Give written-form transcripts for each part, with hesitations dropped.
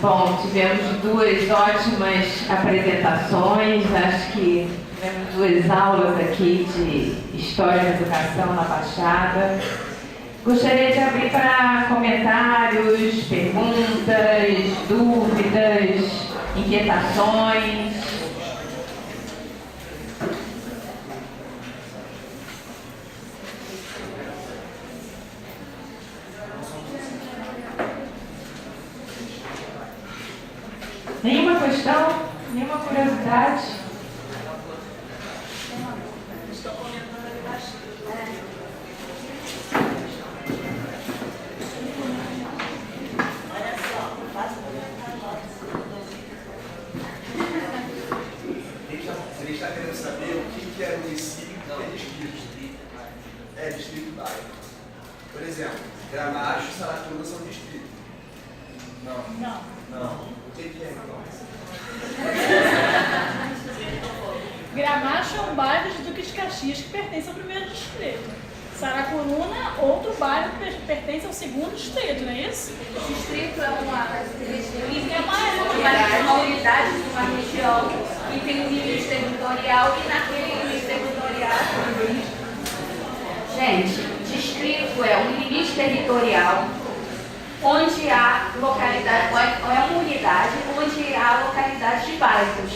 Bom, tivemos duas ótimas apresentações, acho que tivemos duas aulas aqui de História da Educação na Baixada. Gostaria de abrir para comentários, perguntas, dúvidas, inquietações. Nenhuma questão? Nenhuma curiosidade? Você está querendo saber o que é município e o que é distrito? É distrito e bairro. Por exemplo, Gramacho e Saracura são distritos. Não. O que é então? Gramacho é um bairro de Duque de Caxias que pertence ao primeiro distrito. Saracuruna, outro bairro que pertence ao segundo distrito, não é isso? Distrito é uma unidade de uma região que tem um limite territorial e naquele limite territorial. Gente, distrito é um limite territorial onde há localidade, é uma unidade onde há localidade de bairros.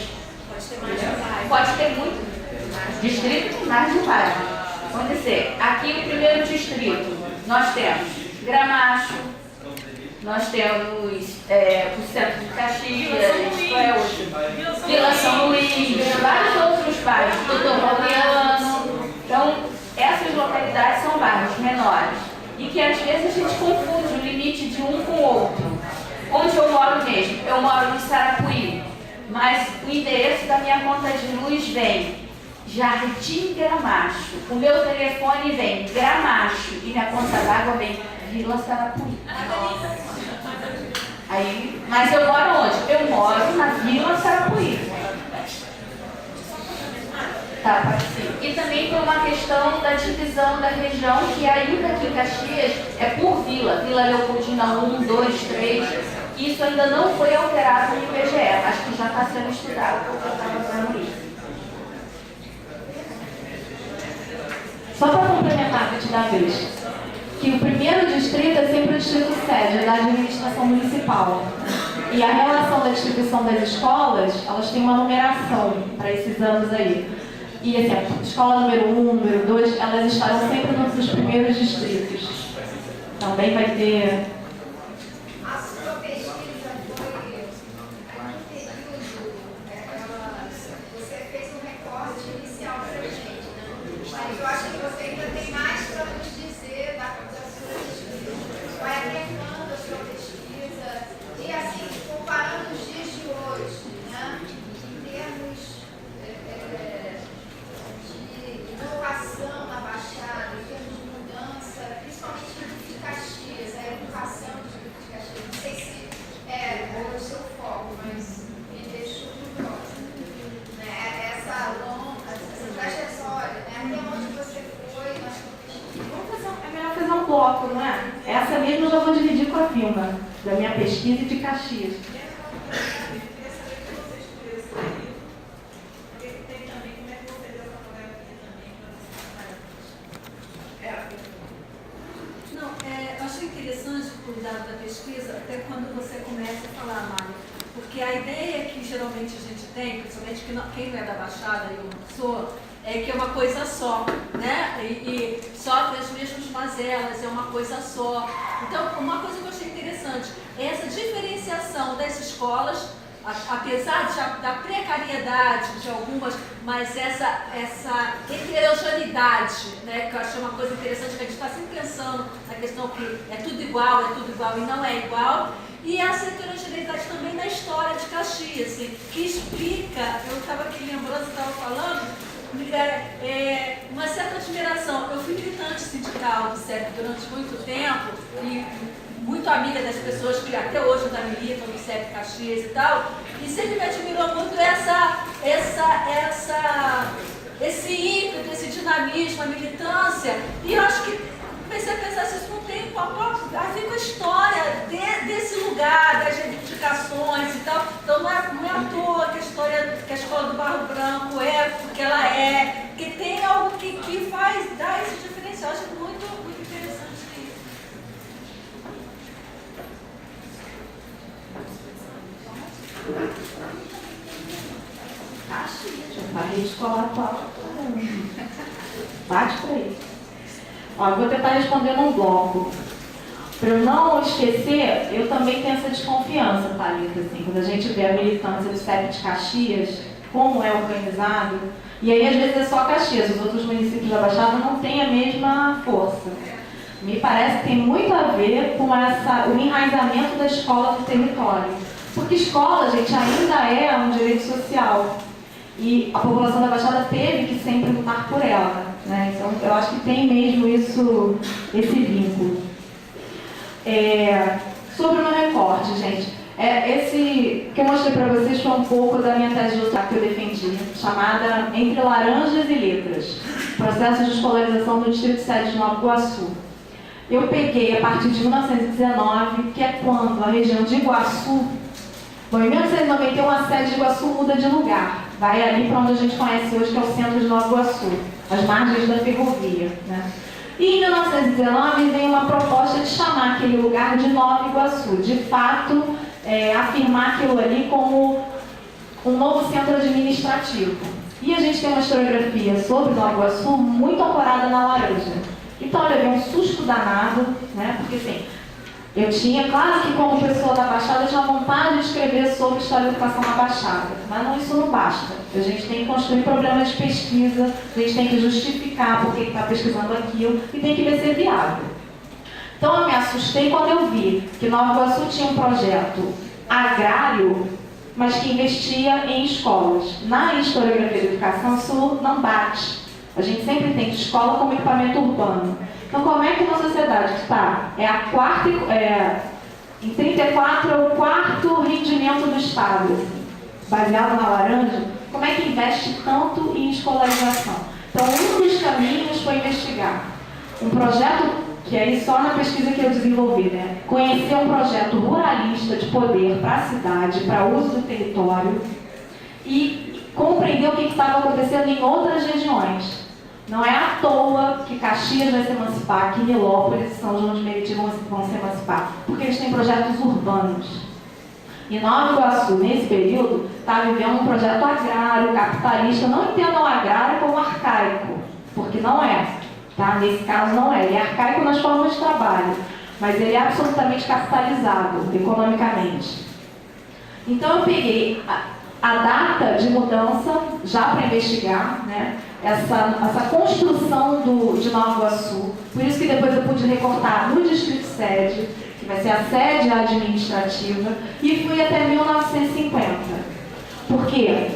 Pode ter mais de um bairro. Pode ter muito. Distrito com mais de um bairro. Vamos dizer, aqui o primeiro distrito, nós temos Gramacho, nós temos o centro de Caxias, Vila São Luís, vários outros bairros, Doutor Pauliano. Então, essas localidades são bairros menores e que às vezes a gente confunde o limite de um com o outro. Onde eu moro mesmo? Eu moro no Sarapuí, mas o endereço da minha conta de luz vem Jardim Gramacho. O meu telefone vem Gramacho e minha conta d'água vem Vila Sarapuí. Aí, mas eu moro onde? Eu moro na Vila Sarapuí. Tá, pode ser. E também tem uma questão da divisão da região, que ainda aqui em Caxias é por vila. Vila Leopoldina 1, 2, 3. Isso ainda não foi alterado no IBGE. Acho que já está sendo estudado, porque eu estava vendo isso. Só para complementar, que te dá a vez, que o primeiro distrito é sempre o distrito sede, da administração municipal. E a relação da distribuição das escolas, elas têm uma numeração para esses anos aí. E assim, escola número 1, número 2, elas estarão sempre nos primeiros distritos. Também vai ter... A sua pesquisa foi em que período? Você fez um recorte inicial para a gente, né? Mas eu acho que você ainda tem mais para nos dizer da sua pesquisa. Vai até quando a sua pesquisa? E assim, comparando os dias de hoje, né? Em termos de inovação na Baixada, em termos de mudança, principalmente no Duque de Caxias, a educação do Duque de Caxias. Não sei se é o seu foco, mas me deixou curiosa. Né? Essa trajetória, né? Até onde você foi na sua pesquisa. É melhor fazer um bloco, não é? Essa mesmo eu já vou dividir com a Vilma, da minha pesquisa de Caxias. Não, eu achei interessante o cuidado da pesquisa, até quando você começa a falar, Mário, porque a ideia que geralmente a gente tem, principalmente quem não é da Baixada e eu não sou, é que é uma coisa só, né? E sofre as mesmas mazelas, é uma coisa só. Então, uma coisa que eu achei interessante é essa diferenciação das escolas, apesar da precariedade de algumas, mas essa heterogeneidade, né, que eu achei uma coisa interessante, que a gente está sempre pensando na questão que é tudo igual e não é igual, e essa heterogeneidade também na história de Caxias, assim, que explica, eu estava aqui lembrando, você estava falando, uma certa admiração. Eu fui militante sindical do CEP durante muito tempo, e muito amiga das pessoas que até hoje ainda militam no CEP Caxias e tal, e sempre me admirou muito esse ímpeto, esse dinamismo, a militância, e eu acho que comecei a pensar se isso não tem a ver com a história desse lugar, das reivindicações, A rede escolar atual. Bate por aí. Ó, eu vou tentar responder num bloco. Para eu não esquecer, eu também tenho essa desconfiança, Thalita, assim, quando a gente vê a militância do CEP de Caxias, como é organizado, e aí às vezes é só Caxias, os outros municípios da Baixada não têm a mesma força. Me parece que tem muito a ver com o enraizamento da escola no território. Porque escola, gente, ainda é um direito social. E a população da Baixada teve que sempre lutar por ela, né? Então, eu acho que tem mesmo esse vínculo. Sobre o meu recorte, gente, esse que eu mostrei para vocês foi um pouco da minha tese de doutorado que eu defendi, chamada Entre Laranjas e Letras, Processo de Escolarização do Distrito Sede de Nova Iguaçu. Eu peguei a partir de 1919, que é quando a região de Iguaçu, bom, em 1991 a sede de Iguaçu muda de lugar, vai ali para onde a gente conhece hoje, que é o centro de Nova Iguaçu, as margens da ferrovia, né? E em 1919 vem uma proposta de chamar aquele lugar de Nova Iguaçu, de fato, afirmar aquilo ali como um novo centro administrativo. E a gente tem uma historiografia sobre Nova Iguaçu muito ancorada na laranja. Então eu levei um susto danado, né? Porque assim, eu tinha, claro que como pessoa da Baixada, eu tinha vontade de escrever sobre história da educação na Baixada, mas isso não basta. A gente tem que construir problemas de pesquisa, a gente tem que justificar por que está pesquisando aquilo e tem que ver se é viável. Então eu me assustei quando eu vi que Nova Iguaçu tinha um projeto agrário, mas que investia em escolas. Na historiografia da educação, isso não bate. A gente sempre tem escola como equipamento urbano. Então, como é que uma sociedade que está em 34 é o quarto rendimento do Estado, assim, baseado na laranja, como é que investe tanto em escolarização? Então, um dos caminhos foi investigar um projeto, que aí só na pesquisa que eu desenvolvi, né? Conhecer um projeto ruralista de poder para a cidade, para uso do território, e compreender o que estava acontecendo em outras regiões. Não é à toa que Caxias vai se emancipar, que Nilópolis e São João de Meriti vão se emancipar, porque eles têm projetos urbanos. E Nova Iguaçu, nesse período, está vivendo um projeto agrário, capitalista. Não entendam o agrário como arcaico, porque não é. Tá? Nesse caso não é. Ele é arcaico nas formas de trabalho, mas ele é absolutamente capitalizado economicamente. Então eu peguei a data de mudança, já para investigar, né, essa construção de Nova Iguaçu. Por isso que depois eu pude recortar no Distrito Sede, que vai ser a sede administrativa, e fui até 1950. Por quê?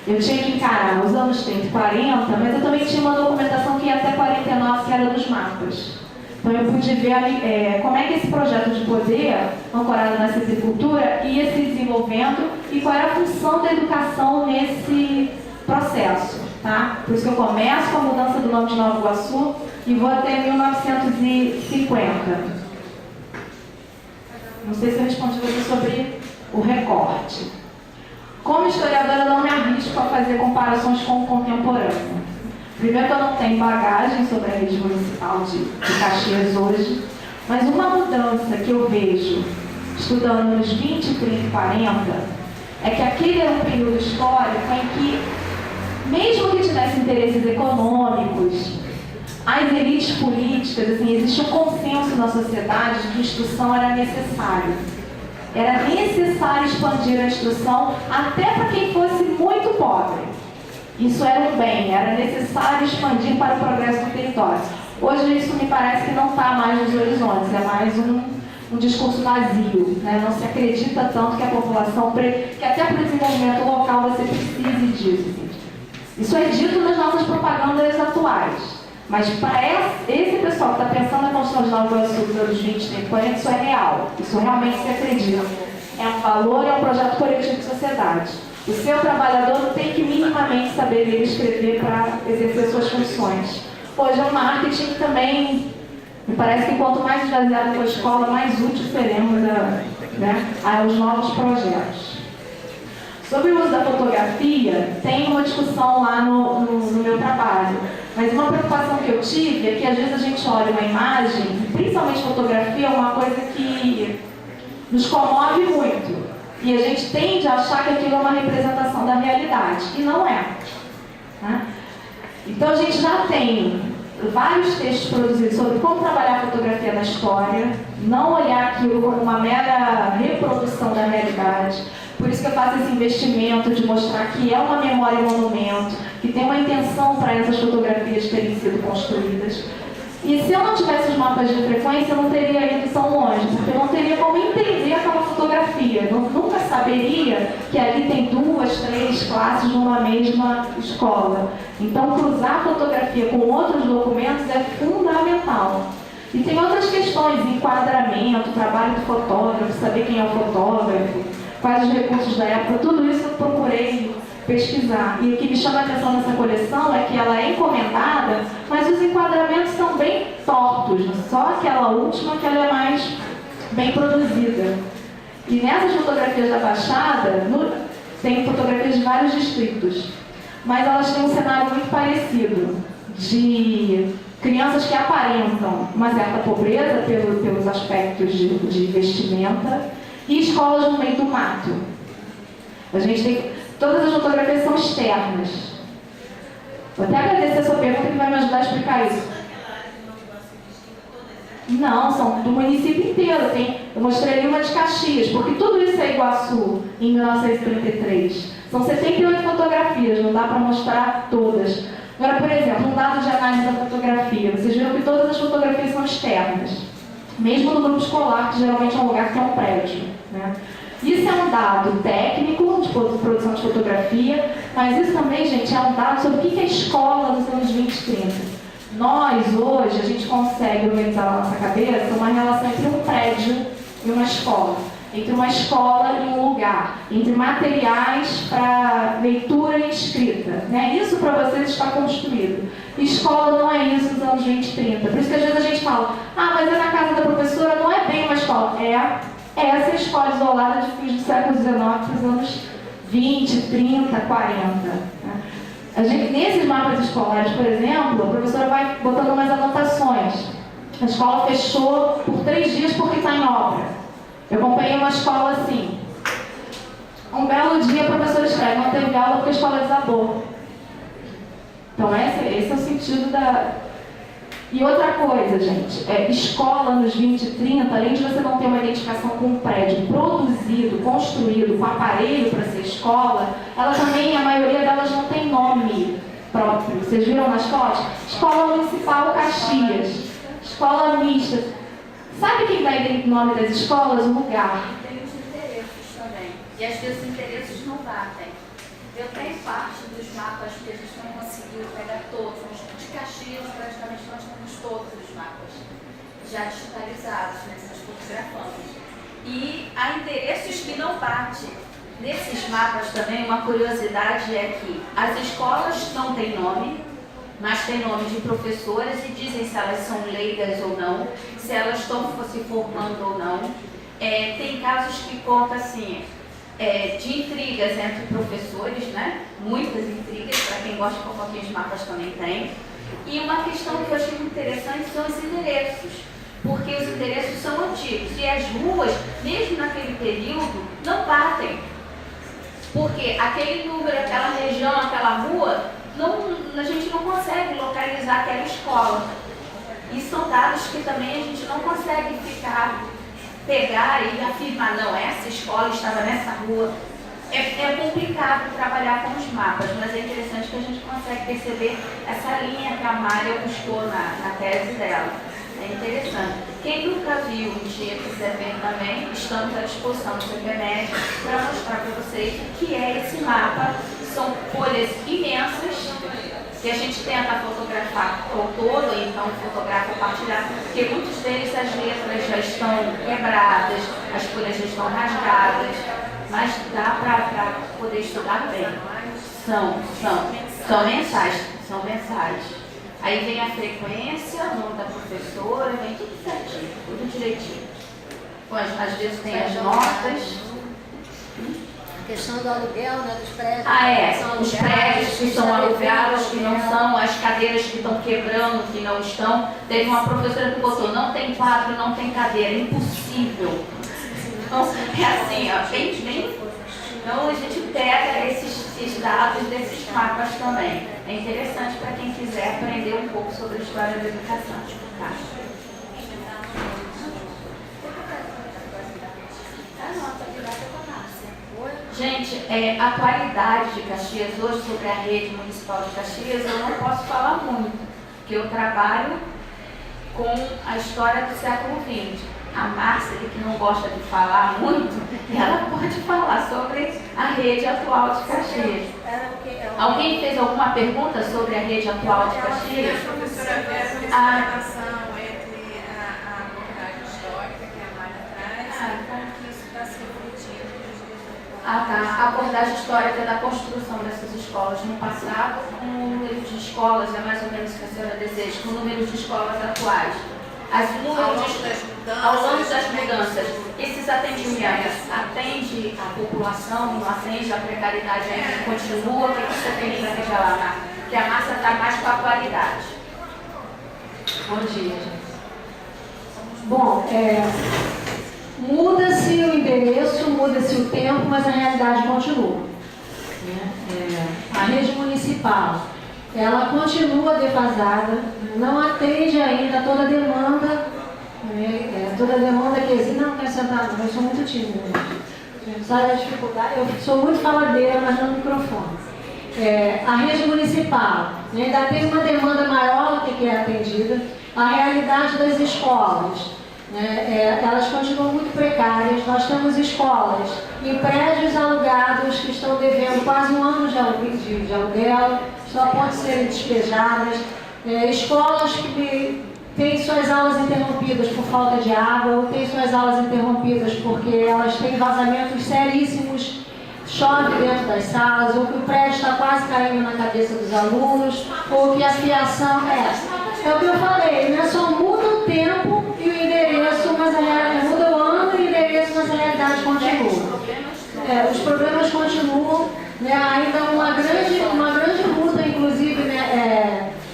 Eu tinha que encarar os anos 30 e 40, mas eu também tinha uma documentação que ia até 49, que era dos mapas. Então eu pude ver como é que esse projeto de poder, ancorado na silvicultura, ia se desenvolvendo e qual era a função da educação nesse processo. Tá? Por isso que eu começo com a mudança do nome de Nova Iguaçu e vou até 1950. Não sei se eu respondi você sobre o recorte. Como historiadora, eu não me arrisco a fazer comparações com o contemporâneo. Primeiro que eu não tenho bagagem sobre a rede municipal de Caxias hoje, mas uma mudança que eu vejo estudando nos 20, 30 e 40 é que aquele era um período histórico em que, mesmo que tivesse interesses econômicos, as elites políticas, assim, existe um consenso na sociedade de que a instrução era necessária. Era necessário expandir a instrução até para quem fosse muito pobre. Isso era um bem, era necessário expandir para o progresso do território. Hoje isso me parece que não está mais nos horizontes, é mais um discurso vazio, né? Não se acredita tanto que a população, que até para o desenvolvimento local você precise disso. Assim. Isso é dito nas nossas propagandas atuais. Mas para esse pessoal que está pensando na construção de Nova Iguaçu dos anos 20, 30, 40, isso é real. Isso realmente se acredita. É um valor, é um projeto coletivo de sociedade. O seu trabalhador tem que minimamente saber ler e escrever para exercer suas funções. Hoje é um marketing que também, me parece que quanto mais esvaziado for a escola, mais útil seremos aos novos projetos. Sobre o uso da fotografia, tem uma discussão lá no meu trabalho. Mas uma preocupação que eu tive é que às vezes a gente olha uma imagem, principalmente fotografia, é uma coisa que nos comove muito. E a gente tende a achar que aquilo é uma representação da realidade, e não é. Né? Então a gente já tem vários textos produzidos sobre como trabalhar a fotografia na história, não olhar aquilo como uma mera reprodução da realidade. Por isso que eu faço esse investimento de mostrar que é uma memória monumento, que tem uma intenção para essas fotografias terem sido construídas. E se eu não tivesse os mapas de frequência, eu não teria ido tão longe, porque eu não teria como entender aquela fotografia. Eu nunca saberia que ali tem 2, 3 classes numa mesma escola. Então, cruzar a fotografia com outros documentos é fundamental. E tem outras questões, enquadramento, trabalho do fotógrafo, saber quem é o fotógrafo, quais os recursos da época, tudo isso eu procurei pesquisar. E o que me chama a atenção nessa coleção é que ela é encomendada, mas os enquadramentos são bem tortos, só aquela última que ela é mais bem produzida. E nessas fotografias da Baixada, tem fotografias de vários distritos, mas elas têm um cenário muito parecido, de crianças que aparentam uma certa pobreza pelos aspectos de vestimenta, e escolas no meio do mato. A gente tem... Todas as fotografias são externas. Vou até agradecer a sua pergunta que vai me ajudar a explicar isso. Não, são do município inteiro. Eu mostrei ali uma de Caxias, porque tudo isso é Iguaçu, em 1933. São 78 fotografias, não dá para mostrar todas. Agora, por exemplo, um dado de análise da fotografia. Vocês viram que todas as fotografias são externas. Mesmo no grupo escolar, que geralmente é um lugar que tem um prédio. Né? Isso é um dado técnico de produção de fotografia, mas isso também, gente, é um dado sobre o que é a escola nos anos 20 e 30. Nós, hoje, a gente consegue organizar na nossa cabeça uma relação entre um prédio e uma escola, entre uma escola e um lugar, entre materiais para leitura e escrita. Né? Isso para vocês está construído. Escola não é isso nos anos 20 e 30. Por isso que às vezes a gente fala, mas é na casa da professora, não é bem uma escola. Essa escola isolada de fins do século XIX para os anos 20, 30, 40. Né? A gente, nesses mapas escolares, por exemplo, a professora vai botando umas anotações. A escola fechou por 3 dias porque está em obra. Eu acompanhei uma escola assim. Um belo dia a professora escreve, não teve aula porque a escola desabou. Então esse é o sentido da... E outra coisa, gente, escola nos 20 e 30, além de você não ter uma identificação com o prédio produzido, construído, com aparelho para ser escola, ela também, a maioria delas não tem nome próprio. Vocês viram nas fotos? Escola Municipal Caxias, escola mista. Sabe quem dá o nome das escolas? O lugar. Tem os interesses também. E às vezes os interesses não batem. Eu tenho parte dos mapas que a gente não conseguiu pegar todos. De Caxias, praticamente nós temos todos os mapas já digitalizados, né? Nós fotografamos. E há interesses que não batem. Nesses mapas também, uma curiosidade é que as escolas não têm nome, mas têm nome de professoras e dizem se elas são leigas ou não, se elas estão se formando ou não. Tem casos que contam assim, de intrigas entre professores, né? Muitas intrigas, para quem gosta de fofoquinha de mapas também tem. E uma questão que eu achei muito interessante são os endereços, porque os endereços são antigos e as ruas, mesmo naquele período, não batem. Porque aquele número, aquela região, aquela rua, a gente não consegue localizar aquela escola. E são dados que também a gente não consegue pegar e afirmar, não, essa escola estava nessa rua. É complicado trabalhar com os mapas, mas é interessante que a gente consegue perceber essa linha que a Mária buscou na tese dela. É interessante. Quem nunca viu, um dia quiser ver também, estamos à disposição do CPMED para mostrar para vocês o que é esse mapa. São folhas imensas que a gente tenta fotografar ao todo, então fotografa partilhar, porque muitos deles as letras já estão quebradas, as folhas já estão rasgadas, mas dá para poder estudar bem. São mensais. Aí vem a frequência, o nome da professora, vem tudo certinho, tudo direitinho. Às vezes tem as notas. A questão do aluguel, né, dos prédios. Os prédios que são alugados, que não são, as cadeiras que estão quebrando, que não estão. Teve uma professora que botou, não tem quadro, não tem cadeira, impossível. Então, é assim, ó, bem Então a gente pega esses dados desses mapas também. É interessante para quem quiser aprender um pouco sobre a história da educação. Tá? Gente, a qualidade de Caxias hoje sobre a rede municipal de Caxias, eu não posso falar muito, porque eu trabalho com a história do século XX. A Márcia, que não gosta de falar muito, ela pode falar sobre a rede atual de Caxias. Alguém fez alguma pergunta sobre a rede atual de Caxias? A professora Vera fez a relação entre a abordagem histórica que a Mara traz e como que isso está se refletindo nos dias atuais. A abordagem histórica da construção dessas escolas no passado, com o número de escolas, é mais ou menos o que a senhora deseja, com o número de escolas atuais. Ao longo das mudanças, esses atendimentos atende a população, não atende a precariedade ainda, continua? O que você tem para revelar, que a massa está mais com a qualidade? Bom dia, gente. Bom, muda-se o endereço, muda-se o tempo, mas a realidade continua. A rede municipal, ela continua defasada, não atende ainda toda a demanda, toda a demanda que existe. Não quero sentar, não, eu sou muito tímida. Sabe a dificuldade? Eu sou muito faladeira, mas não no microfone. A rede municipal ainda tem uma demanda maior do que é atendida. A realidade das escolas, elas continuam muito precárias. Nós temos escolas em prédios alugados que estão devendo quase um ano de aluguel, só podem ser despejadas. Escolas que têm suas aulas interrompidas por falta de água, ou têm suas aulas interrompidas porque elas têm vazamentos seríssimos, chove dentro das salas, ou que o prédio está quase caindo na cabeça dos alunos, ou que a fiação é o que eu falei, só muda o tempo e o endereço, mas muda o ano e o endereço, mas a realidade continua. Os problemas continuam, ainda uma grande luta, inclusive,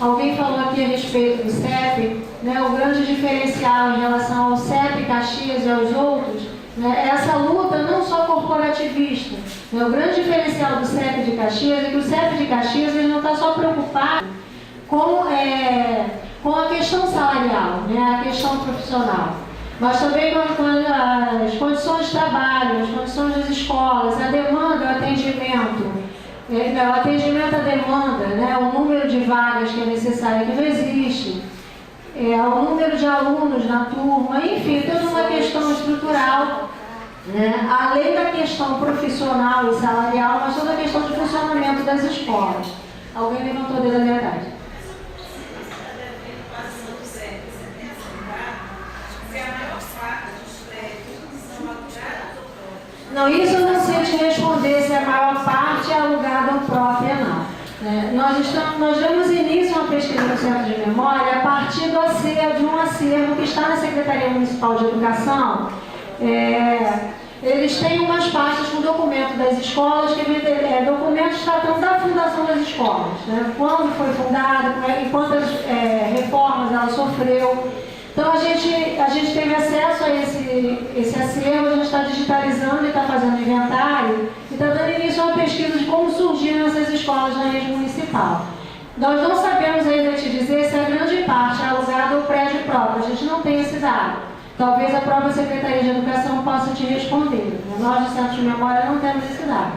alguém falou aqui a respeito do CEP, o grande diferencial em relação ao CEP Caxias e aos outros, essa luta não só corporativista. O grande diferencial do CEP de Caxias é que o CEP de Caxias ele não está só preocupado com a questão salarial, a questão profissional, mas também com as condições de trabalho, as condições das escolas, a demanda, o atendimento à demanda, o número de vagas que é necessário, que não existe, o número de alunos na turma, enfim, toda uma questão estrutural, além da questão profissional e salarial, mas toda a questão de funcionamento das escolas. Alguém levantou a dedo da verdade. Não, isso eu não sei te responder se a maior parte é alugada ou própria, não. Nós demos início a uma pesquisa no Centro de Memória a partir de um acervo que está na Secretaria Municipal de Educação. Eles têm umas pastas com documento das escolas, documentos tratando da fundação das escolas, quando foi fundada, e quantas reformas ela sofreu. Então a gente teve acesso a esse acervo, a gente está digitalizando e está fazendo inventário e está dando início a uma pesquisa de como surgiram essas escolas na rede municipal. Nós não sabemos ainda te dizer se a grande parte é alugada ou prédio próprio, a gente não tem esse dado. Talvez a própria Secretaria de Educação possa te responder. Nós, do Centro de Memória, não temos esse dado.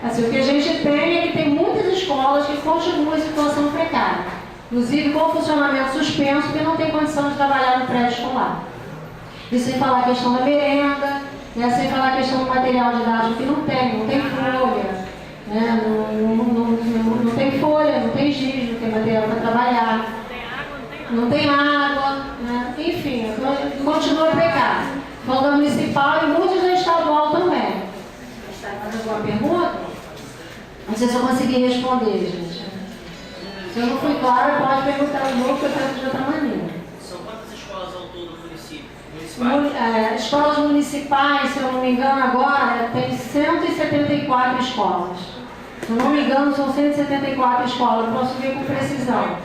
Assim, o que a gente tem é que tem muitas escolas que continuam em situação precária. Inclusive com funcionamento suspenso, porque não tem condição de trabalhar no prédio escolar. E sem falar a questão da merenda, sem falar a questão do material didático que não tem folha, não tem folha, não tem giz, não tem material para trabalhar, não tem água, enfim, continua precário. Falando da municipal e muitos da estadual também. Está fazendo alguma pergunta? Não sei se eu consegui responder, gente. Se eu não fui clara, pode perguntar de novo, que eu penso de outra maneira. São quantas escolas ao todo no município? Escolas municipais, se eu não me engano agora, tem 174 escolas. Se eu não me engano, são 174 escolas, eu posso ver com precisão,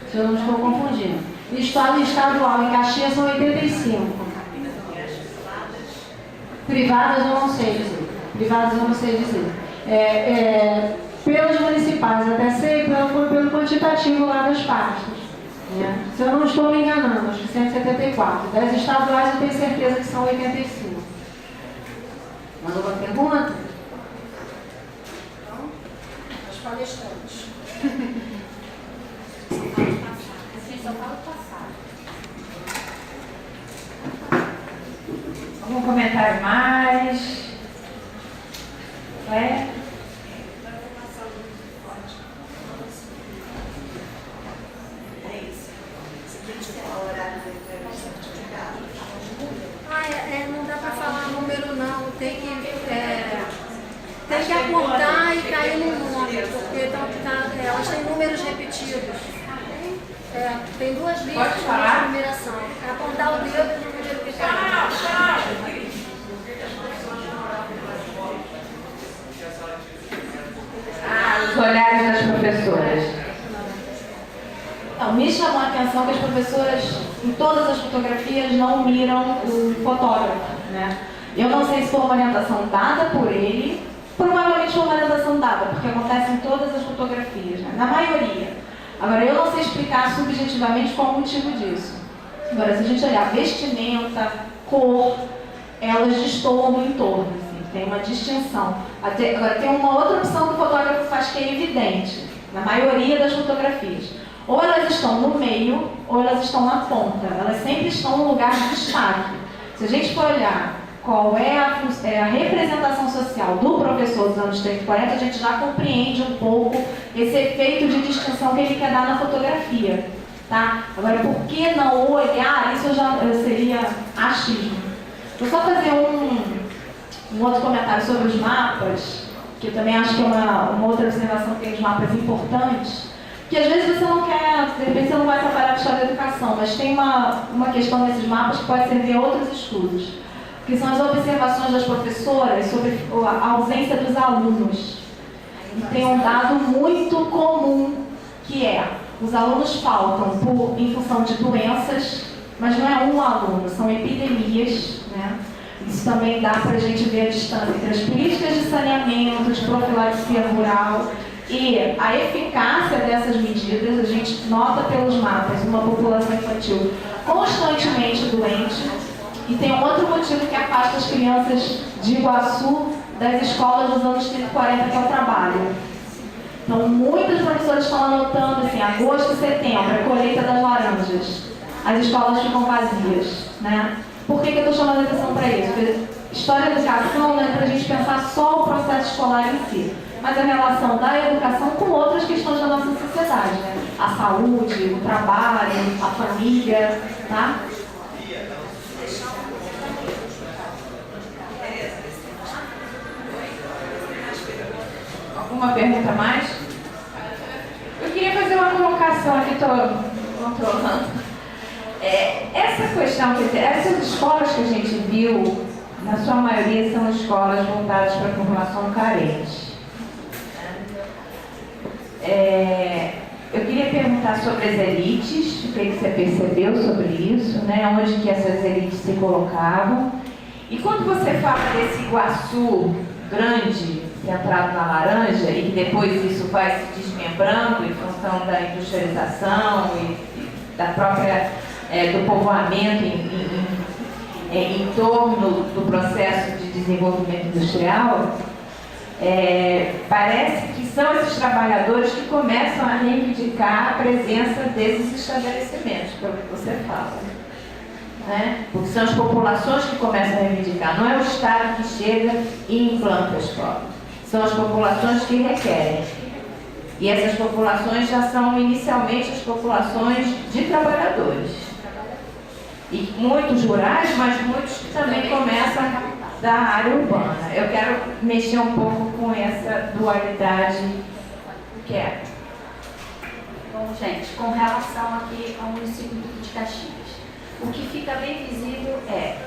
se eu não estou confundindo. Estado estadual, em Caxias, são 85. Privadas eu não sei dizer. pelas municipais, até sei pelo quantitativo lá das pastas. Né? Se eu não estou me enganando, acho que 174. Das estaduais eu tenho certeza que são 85. Mandou uma pergunta? Então, nós palestramos. Só fala o passado. Algum comentário mais? Não dá para falar número não, tem que apontar e cair no nome, porque elas têm números repetidos. Tem duas listas de numeração. É apontar o dedo e o número que cai. Os olhares das professoras. Não, me chamou a atenção que as professoras, em todas as fotografias, não miram o fotógrafo, né? Eu não sei se foi uma orientação dada por ele, provavelmente foi uma orientação dada, porque acontece em todas as fotografias, né? Na maioria. Agora, eu não sei explicar subjetivamente qual o motivo disso. Agora, se a gente olhar vestimenta, cor, elas destoam no entorno, assim, tem uma distinção. Agora, tem uma outra opção que o fotógrafo faz que é evidente, na maioria das fotografias. Ou elas estão no meio, ou elas estão na ponta. Elas sempre estão no lugar de destaque. Se a gente for olhar qual é a representação social do professor dos anos 30 e 40, a gente já compreende um pouco esse efeito de distinção que ele quer dar na fotografia. Tá? Agora, por que não olhar? Isso seria achismo. Vou só fazer um outro comentário sobre os mapas, que eu também acho que é uma outra observação que tem os mapas importantes. Que às vezes você não quer, de repente você não vai trabalhar com história da educação, mas tem uma questão nesses mapas que pode servir a outros estudos, que são as observações das professoras sobre a ausência dos alunos. E tem um dado muito comum, que é, os alunos faltam em função de doenças, mas não é um aluno, são epidemias, né? Isso também dá para a gente ver a distância entre as políticas de saneamento, de profilaxia rural, e a eficácia dessas medidas. A gente nota pelos mapas uma população infantil constantemente doente, e tem um outro motivo que afasta as crianças de Iguaçu das escolas dos anos 30 e 40, que é o trabalho. Então, muitos professores estão anotando assim, agosto e setembro, a colheita das laranjas. As escolas ficam vazias, né? Por que eu estou chamando a atenção para isso? Porque história da educação não é para a gente pensar só o processo escolar em si, mas a relação da educação com outras questões da nossa sociedade, né? A saúde, o trabalho, a família, tá? Alguma pergunta mais? Eu queria fazer uma colocação aqui, estou controlando. Essa questão, essas escolas que a gente viu, na sua maioria são escolas voltadas para a população carente. Eu queria perguntar sobre as elites, o que você percebeu sobre isso, né? Onde que essas elites se colocavam. E quando você fala desse Iguaçu grande, centrado na laranja, e que depois isso vai se desmembrando em função da industrialização e da própria, do povoamento em torno do processo de desenvolvimento industrial, parece que são esses trabalhadores que começam a reivindicar a presença desses estabelecimentos, pelo que você fala. Né? Porque são as populações que começam a reivindicar, não é o Estado que chega e implanta a escola. São as populações que requerem. E essas populações já são inicialmente as populações de trabalhadores. E muitos rurais, mas muitos que também começam da área urbana. Eu quero mexer um pouco com essa dualidade que é. Bom, gente, com relação aqui ao município do Duque de Caxias, o que fica bem visível é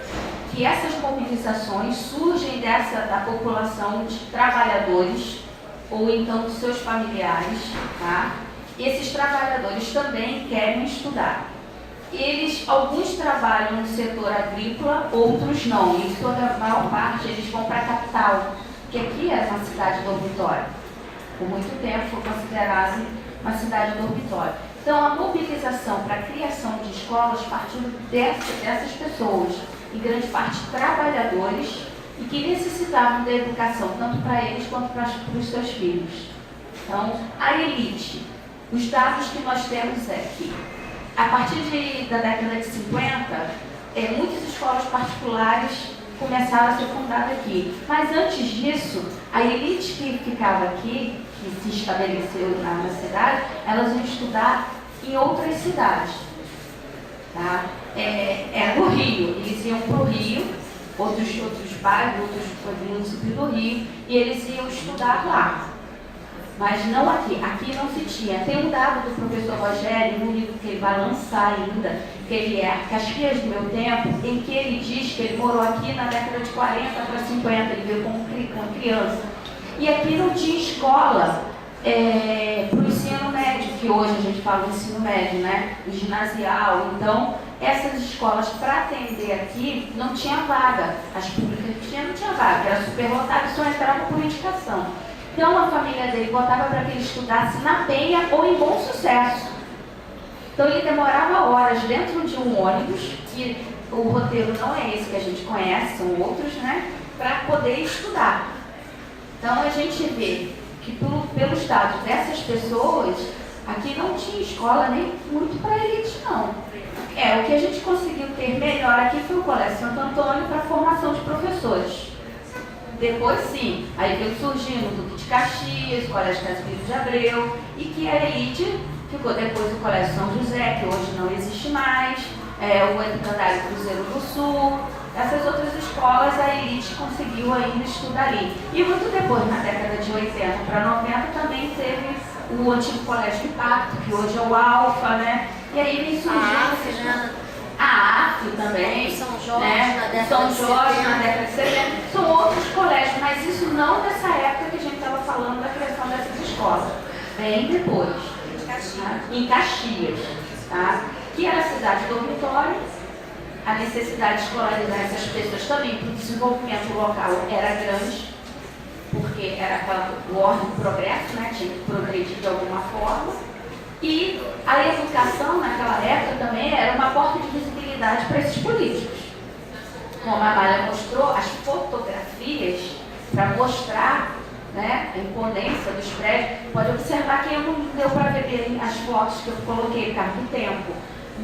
que essas mobilizações surgem da população de trabalhadores ou então dos seus familiares, tá? Esses trabalhadores também querem estudar. Alguns trabalham no setor agrícola, outros não. E toda a maior parte eles vão para a capital, porque aqui era uma cidade dormitório. Por muito tempo foi considerada uma cidade dormitório. Então, a mobilização para a criação de escolas partiu dessas pessoas, em grande parte trabalhadores, e que necessitavam da educação, tanto para eles quanto para os seus filhos. Então, a elite, os dados que nós temos é que, a partir da década de 50, muitas escolas particulares começaram a ser fundadas aqui. Mas antes disso, a elite que ficava aqui, que se estabeleceu na cidade, elas iam estudar em outras cidades. Tá? Era no Rio, eles iam para o Rio, outros bairros, outros municípios do Rio, e eles iam estudar lá. Mas não aqui. Aqui não se tinha. Tem um dado do professor Rogério, no livro que ele vai lançar ainda, que ele é Caxias do Meu Tempo, em que ele diz que ele morou aqui na década de 40 para 50, ele veio como criança. E aqui não tinha escola para o ensino médio, que hoje a gente fala do ensino médio, né? O ginasial. Então, essas escolas, para atender aqui, não tinha vaga. As públicas que tinha, não tinha vaga, era superlotado e só entrava por indicação. Então, a família dele botava para que ele estudasse na Penha ou em Bom Sucesso. Então, ele demorava horas dentro de um ônibus, que o roteiro não é esse que a gente conhece, são outros, né? Para poder estudar. Então, a gente vê que, pelos dados dessas pessoas, aqui não tinha escola nem muito para elite, não. O que a gente conseguiu ter melhor aqui foi o Colégio Santo Antônio para a formação de professores. Depois, sim, aí veio surgindo o Duque de Caxias, o Colégio Casimiro de Abreu, e que a elite ficou depois o Colégio São José, que hoje não existe mais, o Educandário Cruzeiro do Sul. Essas outras escolas, a elite conseguiu ainda estudar ali. E muito depois, na década de 80 para 90, também teve o antigo Colégio Impacto, que hoje é o Alfa, né? E aí vem surgindo a AF também, São Jorge, né? na década São de Jorge 70. na década de 70. São outros colégios, mas isso não dessa época que a gente estava falando da criação dessas escolas. Bem depois. Em Caxias, tá? Que era a cidade dormitório. A necessidade de escolarizar essas pessoas também para o desenvolvimento local era grande, porque era o ordem do progresso, né? Tinha que progredir de alguma forma. E a educação naquela época também era uma porta de visibilidade para esses políticos. Como a Amália mostrou, as fotografias para mostrar, né, a imponência dos prédios. Pode observar que não deu para ver bem as fotos que eu coloquei por causa do tempo.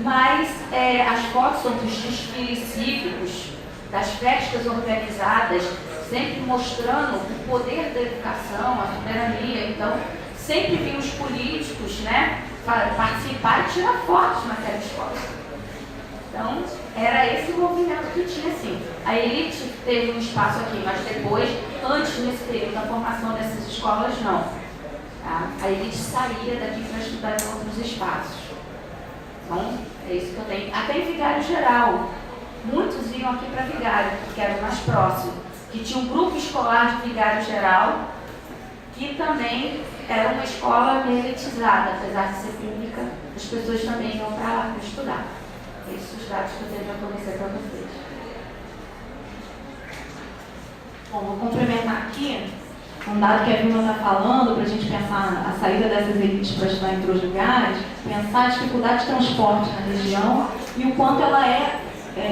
Mas as fotos são dos desfiles cívicos, das festas organizadas, sempre mostrando o poder da educação, a soberania. Então, sempre vi os políticos, né, participar e tirar fotos naquela escola. Então, era esse o movimento que tinha, sim. A elite teve um espaço aqui, mas depois, antes nesse período da formação dessas escolas, não. Tá? A elite saía daqui para estudar em outros espaços. Então, é isso que eu tenho. Até em Vigário Geral. Muitos iam aqui para Vigário, porque era o mais próximo. Que tinha um grupo escolar de Vigário Geral, que também era uma escola meio elitizada, apesar de ser pública, as pessoas também iam para lá para estudar. Esses são os dados que eu tenho para fornecer para vocês. Bom, vou complementar aqui um dado que a Vilma está falando, para a gente pensar a saída dessas elites para estudar em outros lugares, pensar a dificuldade de transporte na região e o quanto ela é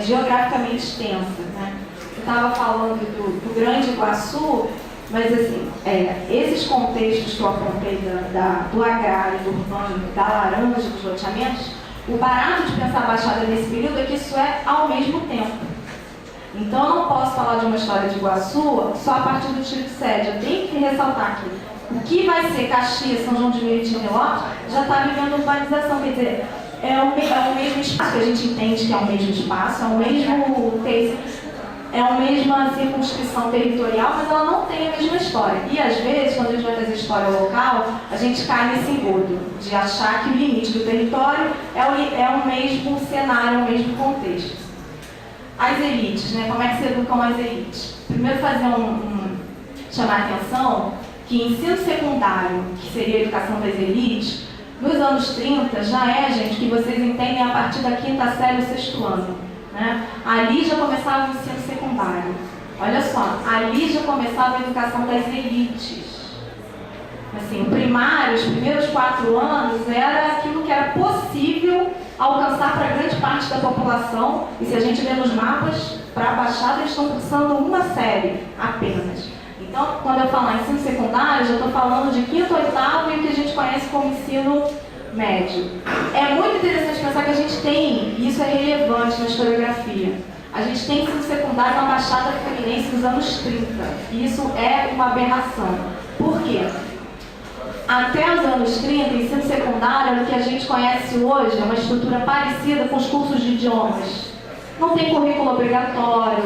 geograficamente extensa. Né? Eu estava falando do Grande Iguaçu, mas assim, esses contextos que eu apontei do agrário, do urbano, da laranja, dos loteamentos, o barato de pensar a Baixada nesse período é que isso é ao mesmo tempo. Então, eu não posso falar de uma história de Iguaçu só a partir do tipo sede. Eu tenho que ressaltar que o que vai ser Caxias, São João de Meriti e Lopes já está vivendo urbanização. Quer dizer, é o mesmo espaço que a gente entende que é o mesmo espaço, é a mesma circunscrição territorial, mas ela não tem a mesma história. E, às vezes, quando a gente vai fazer história local, a gente cai nesse engodo de achar que o limite do território é o mesmo cenário, o mesmo contexto. As elites, né? Como é que se educam as elites? Primeiro chamar a atenção que ensino secundário, que seria a educação das elites, nos anos 30 já gente, que vocês entendem a partir da 5ª série, o 6º ano. Né? Ali já começava o ensino secundário. Olha só, ali já começava a educação das elites. Assim, o primário, os primeiros 4 anos, era aquilo que era possível alcançar para grande parte da população. E se a gente vê nos mapas, para a Baixada eles estão cursando uma série apenas. Então, quando eu falar ensino secundário, eu já estou falando de 5º, 8º e o que a gente conhece como ensino médio. É muito interessante pensar que a gente tem, e isso é relevante na historiografia, a gente tem ensino secundário na Baixada Fluminense dos anos 30. E isso é uma aberração. Por quê? Até os anos 30, ensino secundário, o que a gente conhece hoje, é uma estrutura parecida com os cursos de idiomas. Não tem currículo obrigatório,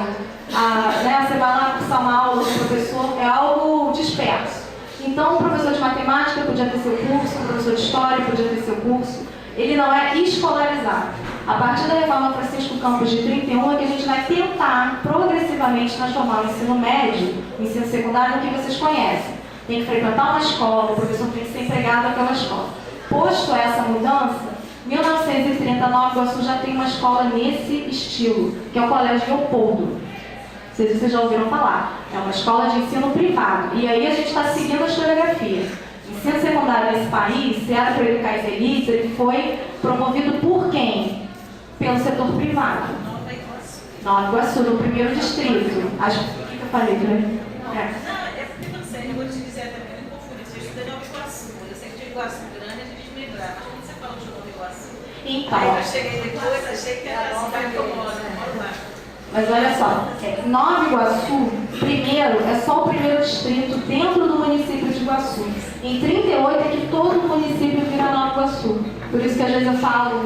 você vai lá cursar uma aula com o professor, é algo disperso. Então, um professor de matemática podia ter seu curso, um professor de história podia ter seu curso, ele não é escolarizado. A partir da reforma Francisco Campos de 31 é que a gente vai tentar progressivamente transformar o ensino médio, o ensino secundário, no que vocês conhecem. Tem que frequentar uma escola, o professor tem que ser empregado naquela escola. Posto essa mudança, em 1930, Nova Iguaçu já tem uma escola nesse estilo, que é o Colégio Leopoldo. Não sei se vocês já ouviram falar. É uma escola de ensino privado. E aí a gente está seguindo a historiografia. O ensino secundário nesse país, se era para educar as elites, ele foi promovido por quem? Pelo setor privado. Nova Iguaçu, no primeiro distrito. Acho que eu falei, né? Eu vou te dizer também, eu me confundi, você estuda em Nova Iguaçu, eu sei que de Iguaçu Grande a gente me lembra, mas quando você fala de Nova Iguaçu, então, aí eu cheguei depois, achei que era a cidade que eu moro lá. Mas olha só, Nova Iguaçu, primeiro, é só o primeiro distrito dentro do município de Iguaçu. Em 38 é que todo o município vira Nova Iguaçu. Por isso que às vezes eu falo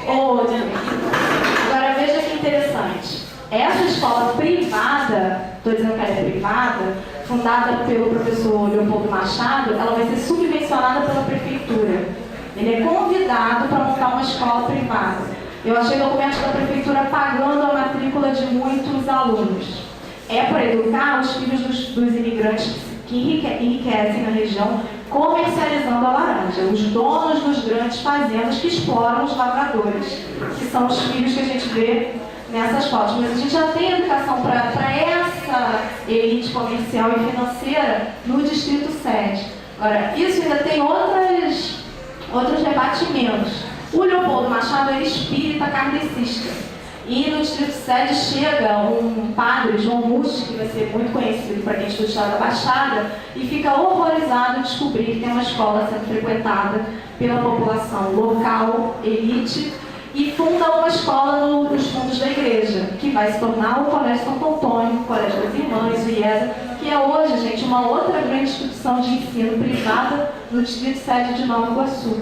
ou outro. Agora veja que interessante. Essa escola privada, estou dizendo que ela é privada, fundada pelo professor Leopoldo Machado, ela vai ser subvencionada pela prefeitura. Ele é convidado para montar uma escola privada. Eu achei documentos da prefeitura pagando a matrícula de muitos alunos. É para educar os filhos dos imigrantes que enriquecem na região, comercializando a laranja. Os donos dos grandes fazendas que exploram os lavradores, que são os filhos que a gente vê nessas fotos. Mas a gente já tem educação para essa elite comercial e financeira no Distrito 7. Agora, isso ainda tem outros rebatimentos. O Leopoldo Machado é espírita kardecista. E no Distrito 7 chega um padre, João Musti, que vai ser muito conhecido para quem estuda história da Baixada, e fica horrorizado de descobrir que tem uma escola sendo frequentada pela população local, elite, e funda uma escola nos fundos da igreja, que vai se tornar o Colégio Santo Antônio, o Colégio das Irmãs, o IESA, que é hoje, gente, uma outra grande instituição de ensino privada no Distrito 7 de Nova Iguaçu.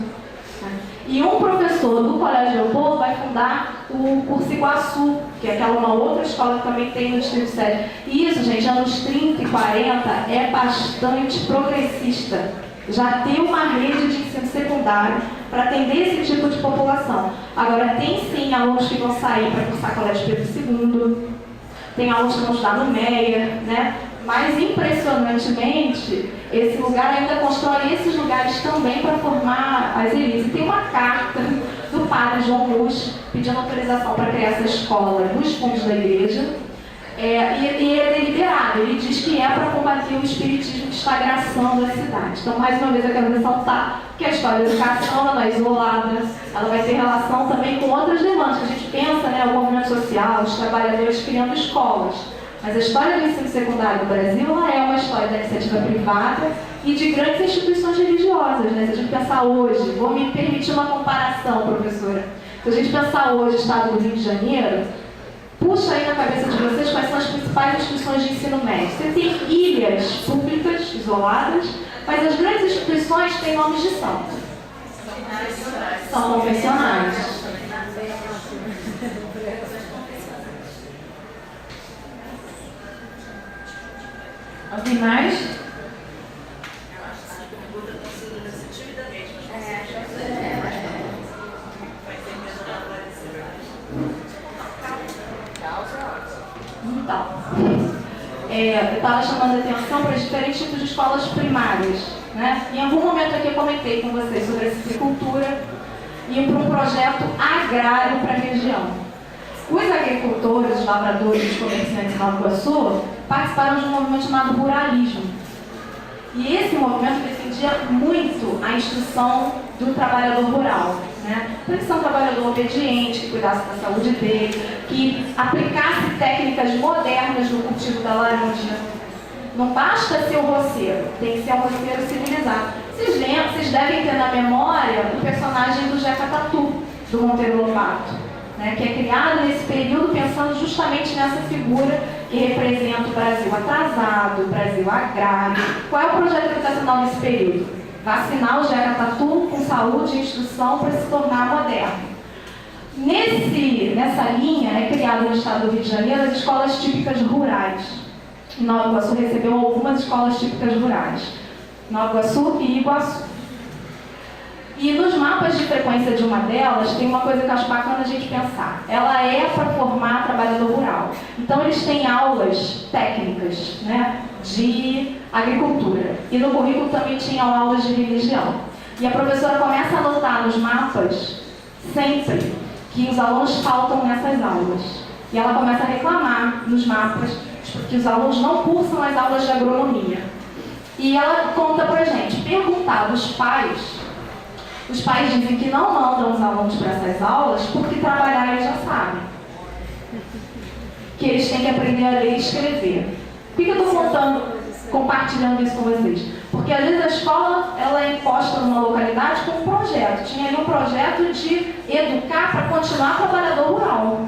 E um professor do Colégio Leopoldo vai fundar o Curso Iguaçu, que é uma outra escola que também tem no Distrito 7. E isso, gente, anos 30 e 40 é bastante progressista. Já tem uma rede de ensino secundário para atender esse tipo de população. Agora, tem sim alunos que vão sair para cursar Colégio Pedro II, tem alunos que vão estudar no Meia, né? Mas, impressionantemente, esse lugar ainda constrói esses lugares também para formar as elites. E tem uma carta do padre João Musti pedindo autorização para criar essa escola nos fundos da igreja. E ele é deliberado, ele diz que é para combater o espiritismo que está agraçando a cidade. Então, mais uma vez, eu quero ressaltar que a história da educação ela não é isolada, ela vai ter relação também com outras demandas. A gente pensa, né, o movimento social, os trabalhadores criando escolas. Mas a história do ensino secundário do Brasil ela é uma história da iniciativa privada e de grandes instituições religiosas. Né? Se a gente pensar hoje, vou me permitir uma comparação, professora. Se a gente pensar hoje o estado do Rio de Janeiro, puxa aí na cabeça de vocês quais são as principais instituições de ensino médio. Você tem ilhas públicas, isoladas, mas as grandes instituições têm nomes de santo. São confessionais. Alguém mais? Então, eu estava chamando a atenção para diferentes tipos de escolas primárias. Né? Em algum momento aqui eu comentei com vocês sobre a citricultura e para um projeto agrário para a região. Os agricultores, os lavradores, os comerciantes em Nova Iguaçu participaram de um movimento chamado ruralismo. E esse movimento defendia muito a instrução do trabalhador rural, né? Para ele ser um trabalhador obediente, que cuidasse da saúde dele, que aplicasse técnicas modernas no cultivo da laranja. Não basta ser o roceiro, tem que ser um roceiro civilizado. Vocês devem ter na memória o personagem do Jeca Tatu, do Monteiro Lobato, né, que é criado nesse período pensando justamente nessa figura que representa o Brasil atrasado, o Brasil agrário. Qual é o projeto educacional nesse período? Vacinar o Jeca Tatu com saúde e instrução para se tornar moderno. Nessa linha é criado no estado do Rio de Janeiro as escolas típicas rurais. Nova Iguaçu recebeu algumas escolas típicas rurais. Nova Iguaçu e Iguaçu. E nos mapas de frequência de uma delas, tem uma coisa que eu acho bacana a gente pensar. Ela é para formar trabalhador rural. Então, eles têm aulas técnicas, né, de agricultura. E no currículo também tinham aulas de religião. E a professora começa a anotar nos mapas, sempre, que os alunos faltam nessas aulas. E ela começa a reclamar nos mapas que os alunos não cursam as aulas de agronomia. E ela conta pra gente, perguntar aos pais, os pais dizem que não mandam os alunos para essas aulas porque trabalhar eles já sabem. Que eles têm que aprender a ler e escrever. Por que eu estou compartilhando isso com vocês? Porque às vezes a escola ela é imposta numa localidade com um projeto. Tinha ali um projeto de educar para continuar trabalhador rural.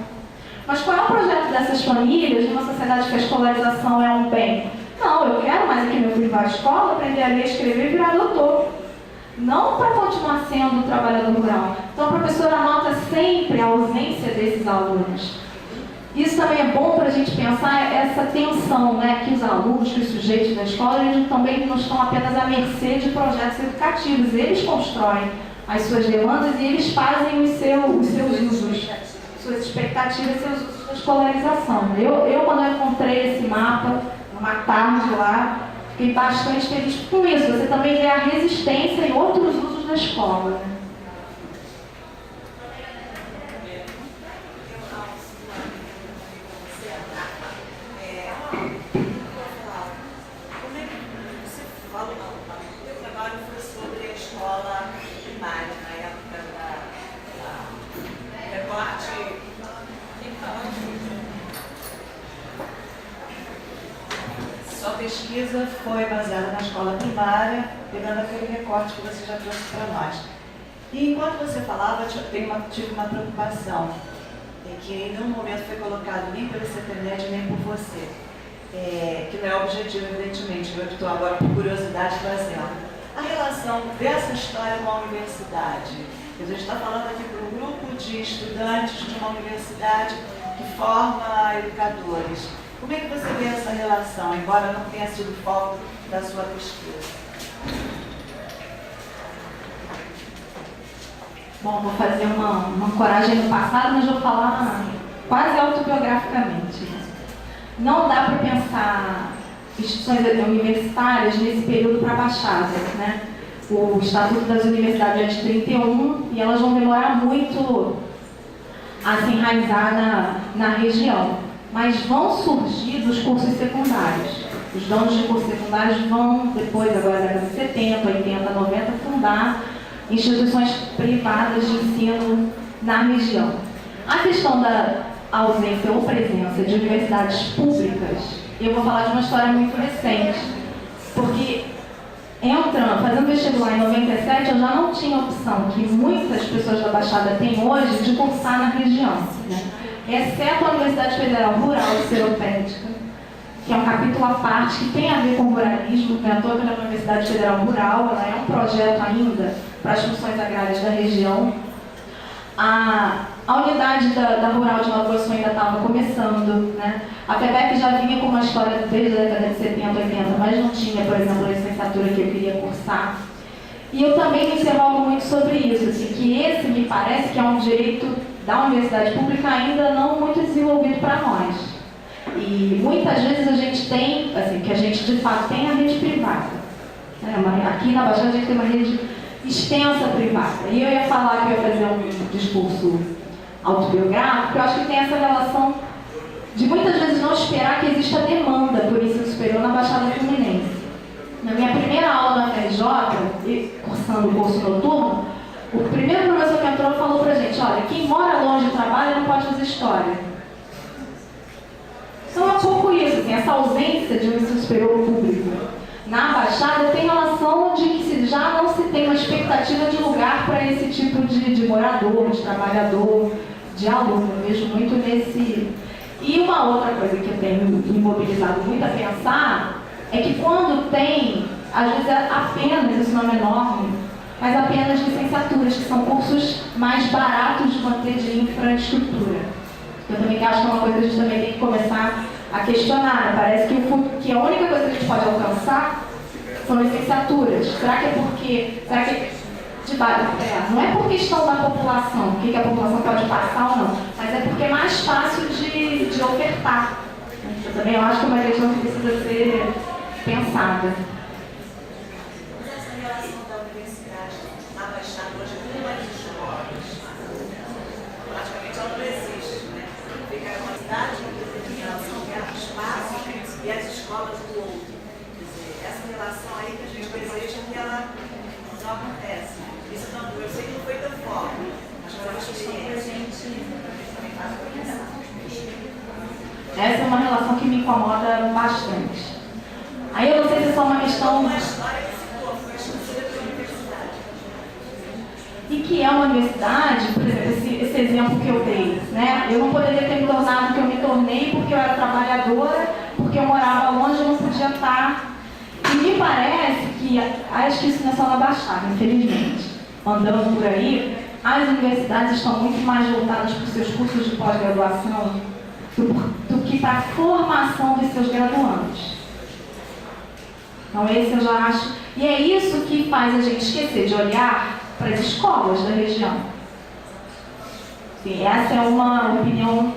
Mas qual é o projeto dessas famílias numa sociedade que a escolarização é um bem? Não, eu quero mais é que meu filho vá à escola, aprender a ler, escrever e virar doutor. Não para continuar sendo trabalhador rural. Então a professora anota sempre a ausência desses alunos. Isso também é bom para a gente pensar essa tensão, né, que os alunos, que os sujeitos da escola, eles também não estão apenas à mercê de projetos educativos. Eles constroem as suas demandas e eles fazem os seus usos, suas expectativas, seus usos da escolarização. Eu quando eu encontrei esse mapa, numa tarde lá, fiquei bastante feliz com isso. Você também vê a resistência e outros usos da escola, né? Sua pesquisa foi baseada na escola primária, pegando aquele recorte que você já trouxe para nós. E enquanto você falava, tive uma preocupação, em que em nenhum momento foi colocado nem pelo CEPENED, nem por você, que não é objetivo, evidentemente, eu estou agora por curiosidade fazendo. A relação dessa história com a universidade. A gente está falando aqui para um grupo de estudantes de uma universidade que forma educadores. Como é que você vê essa relação, embora não tenha sido foco da sua pesquisa? Bom, vou fazer uma coragem no passado, mas vou falar quase autobiograficamente. Não dá para pensar instituições universitárias nesse período para a Baixada, né? O Estatuto das Universidades é de 31 e elas vão demorar muito a se enraizar na região. Mas vão surgir dos cursos secundários. Os donos de cursos secundários vão, depois, agora da década de 70, 80, 90, fundar instituições privadas de ensino na região. A questão da ausência ou presença de universidades públicas, eu vou falar de uma história muito recente, porque fazendo vestibular em 97, eu já não tinha opção, que muitas pessoas da Baixada têm hoje, de cursar na região, né? Exceto a Universidade Federal Rural e Seropédica, que é um capítulo à parte, que tem a ver com ruralismo, né? Toda a Universidade Federal Rural, ela é um projeto ainda para as funções agrárias da região. A unidade da Rural de Nova Iguaçu ainda estava começando, né? A FEBEC já vinha com uma história desde a década de 70, 80, mas não tinha, por exemplo, a licenciatura que eu queria cursar. E eu também me interrogo muito sobre isso, assim, que esse me parece que é um direito da universidade pública ainda não muito desenvolvido para nós. E muitas vezes a gente tem, assim, que a gente de fato tem a rede privada. Aqui na Baixada a gente tem uma rede extensa privada. E eu ia falar que eu ia fazer um discurso autobiográfico, eu acho que tem essa relação de muitas vezes não esperar que exista demanda por ensino superior na Baixada Fluminense. Na minha primeira aula na FRJ, cursando o curso noturno, o primeiro professor que entrou falou pra gente, olha, quem mora longe e trabalha não pode fazer história. Então é um pouco isso, assim, essa ausência de um ensino superior público na Baixada tem relação de que já não se tem uma expectativa de lugar para esse tipo de morador, de trabalhador, de aluno. Eu vejo muito nesse... E uma outra coisa que eu tenho me mobilizado muito a pensar é que quando tem, às vezes apenas, esse nome é enorme, mas apenas licenciaturas, que são cursos mais baratos de manter de infraestrutura. Eu também acho que é uma coisa que a gente também tem que começar a questionar. Parece que a única coisa que a gente pode alcançar são licenciaturas. Será que é porque... não é por questão da população, o que a população pode passar ou não, mas é porque é mais fácil de ofertar. Eu também acho que é uma questão que precisa ser pensada. Mas essa relação da universidade na Baixada hoje é muito mais escolas. Praticamente ela não existe, né? Fica uma cidade em relação ao espaço e as escolas do outro. Quer dizer, essa relação aí que a gente deseja que ela não acontece. Isso não, eu sei que não foi da forma, mas foi uma experiência. Essa é uma relação que me incomoda bastante. Aí eu não sei se é só uma questão... Uma história que ficou, foi a estrutura da universidade. E que é uma universidade, por exemplo, esse exemplo que eu dei, né? Eu não poderia ter me tornado o que eu me tornei porque eu era trabalhadora, porque eu morava longe e não podia estar. E me parece que, acho que isso não é só na Baixada, infelizmente. Andando por aí, as universidades estão muito mais voltadas para os seus cursos de pós-graduação do que para a formação dos seus graduandos. Então esse eu já acho... E é isso que faz a gente esquecer de olhar para as escolas da região. Sim, essa é uma opinião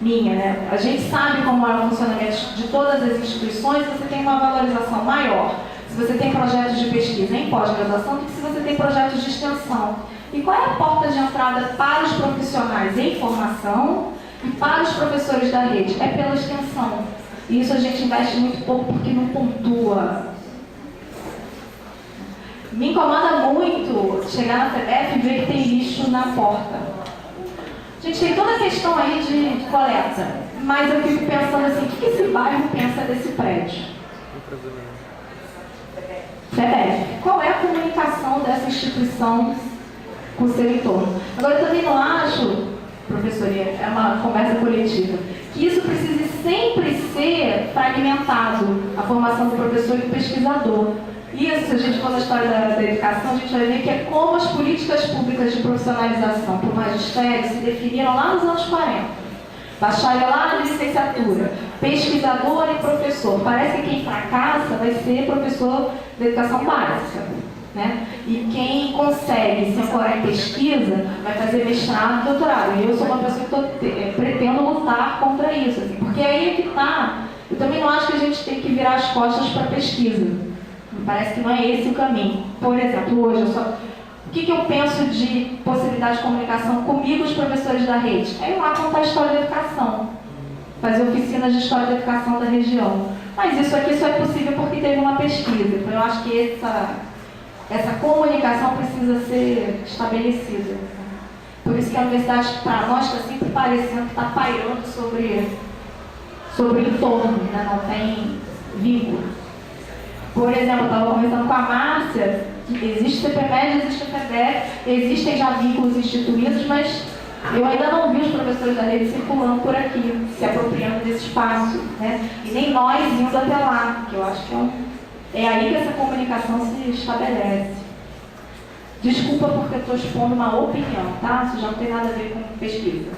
minha, né? A gente sabe como é o funcionamento de todas as instituições, você tem uma valorização maior se você tem projetos de pesquisa em pós-graduação do que se você tem projetos de extensão. E qual é a porta de entrada para os profissionais em formação e para os professores da rede? É pela extensão. E isso a gente investe muito pouco porque não pontua. Me incomoda muito chegar na FEBEF e ver que tem lixo na porta. A gente tem toda a questão aí de coleta, mas eu fico pensando assim, o que esse bairro pensa desse prédio? FEBEF. Qual é a comunicação dessa instituição com o seu entorno? Agora, eu também não acho, professoria, é uma conversa coletiva, que isso precise sempre ser fragmentado, a formação do professor e do pesquisador. Isso, se a gente for na história da educação, a gente vai ver que é como as políticas públicas de profissionalização para o magistério se definiram lá nos anos 40. Bacharelado e licenciatura, pesquisador e professor. Parece que quem fracassa vai ser professor da educação básica, né? E quem consegue se ancorar em pesquisa vai fazer mestrado e doutorado. E eu sou uma pessoa que pretendo lutar contra isso, assim, porque aí é que está. Eu também não acho que a gente tem que virar as costas para a pesquisa. Parece que não é esse o caminho. Por exemplo, hoje, o que eu penso de possibilidade de comunicação comigo, os professores da rede? É ir lá contar a história da educação, fazer oficinas de história da educação da região. Mas isso aqui só é possível porque teve uma pesquisa. Então, eu acho que essa comunicação precisa ser estabelecida. Por isso que a universidade, para nós, está sempre parecendo que está pairando sobre o entorno, né? Não tem vínculo. Por exemplo, eu estava conversando com a Márcia, que existe CPMED, existe FEBEF, existem já vínculos instituídos, mas eu ainda não vi os professores da rede circulando por aqui, se apropriando desse espaço, né? E nem nós indo até lá, que eu acho que é aí que essa comunicação se estabelece. Desculpa porque eu estou expondo uma opinião, tá? Isso já não tem nada a ver com pesquisa.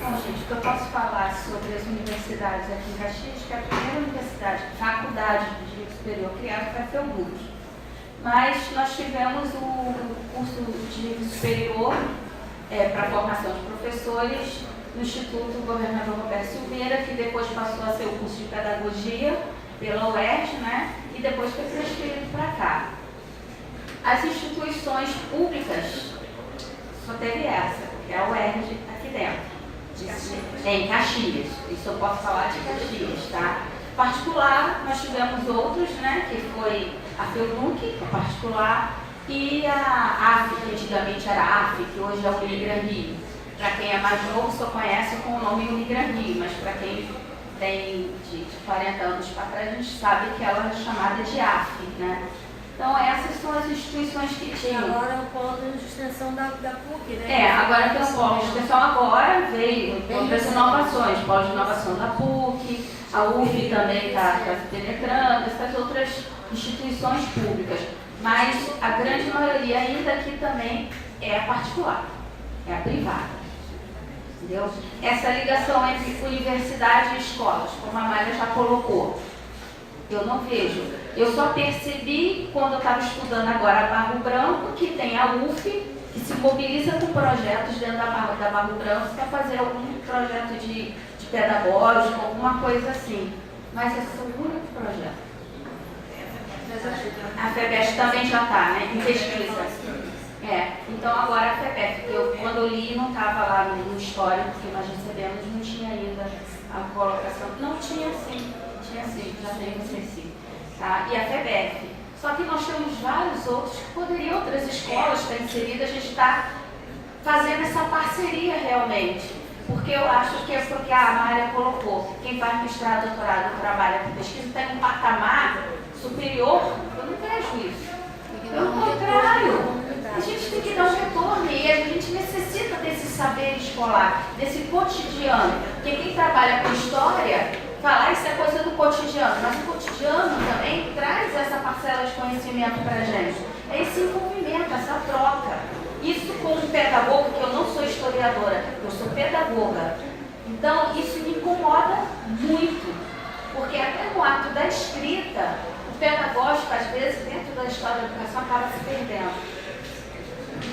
Bom, gente, o que eu posso falar sobre as universidades aqui em Caxias, que é a primeira universidade, faculdade de Direito Superior criada foi a FEUBUC. Mas nós tivemos o curso de Direito Superior para a formação de professores no Instituto Governador Roberto Silveira, que depois passou a ser o curso de Pedagogia pela UERJ, né? E depois foi transferido para cá. As instituições públicas, só teve essa, que é a UERJ aqui dentro. Em Caxias, isso eu posso falar de Caxias, tá? Particular, nós tivemos outros, né, que foi a FEUNUC, a particular, e a AF, que antigamente era AF, que hoje é o Unigran Rio. Para quem é mais novo, só conhece com o nome Unigran Rio, mas para quem tem de 40 anos para trás, a gente sabe que ela é chamada de AF, né? Então, essas são as instituições que tinham. Agora é o polo de extensão da PUC, né? Agora tem o polo de extensão, agora veio outras inovações, polo de inovação da PUC, a UF também está penetrando, essas outras instituições públicas. Mas a grande maioria ainda aqui também é a particular, é a privada. Entendeu? Essa ligação entre universidade e escolas, como a Mária já colocou, eu não vejo. Eu só percebi quando eu estava estudando agora a Barro Branco, que tem a UF, que se mobiliza com projetos dentro da Barro Branco para fazer algum projeto de pedagógico, alguma coisa assim. Mas esse é o único projeto. A FEBEST também já está, né? Em pesquisa. Então agora a FEBEST, quando eu li não estava lá no histórico que nós recebemos, não tinha ainda a colocação. Não tinha sim, já tem sim. Tá? E a FEBEF. Só que nós temos vários outros que poderiam, outras escolas estar inseridas, a gente está fazendo essa parceria realmente. Porque eu acho que é porque a Mária colocou, quem faz mestrado, doutorado, trabalha com pesquisa, tem um patamar superior, eu não vejo isso. Pelo contrário, a gente tem que dar um retorno e a gente necessita desse saber escolar, desse cotidiano. Porque quem trabalha com história, falar isso é coisa do cotidiano, mas o cotidiano também traz essa parcela de conhecimento para a gente. É esse envolvimento, essa troca. Isso como pedagogo, que eu não sou historiadora, eu sou pedagoga. Então, isso me incomoda muito, porque até no ato da escrita, o pedagógico, às vezes, dentro da história da educação, acaba se perdendo.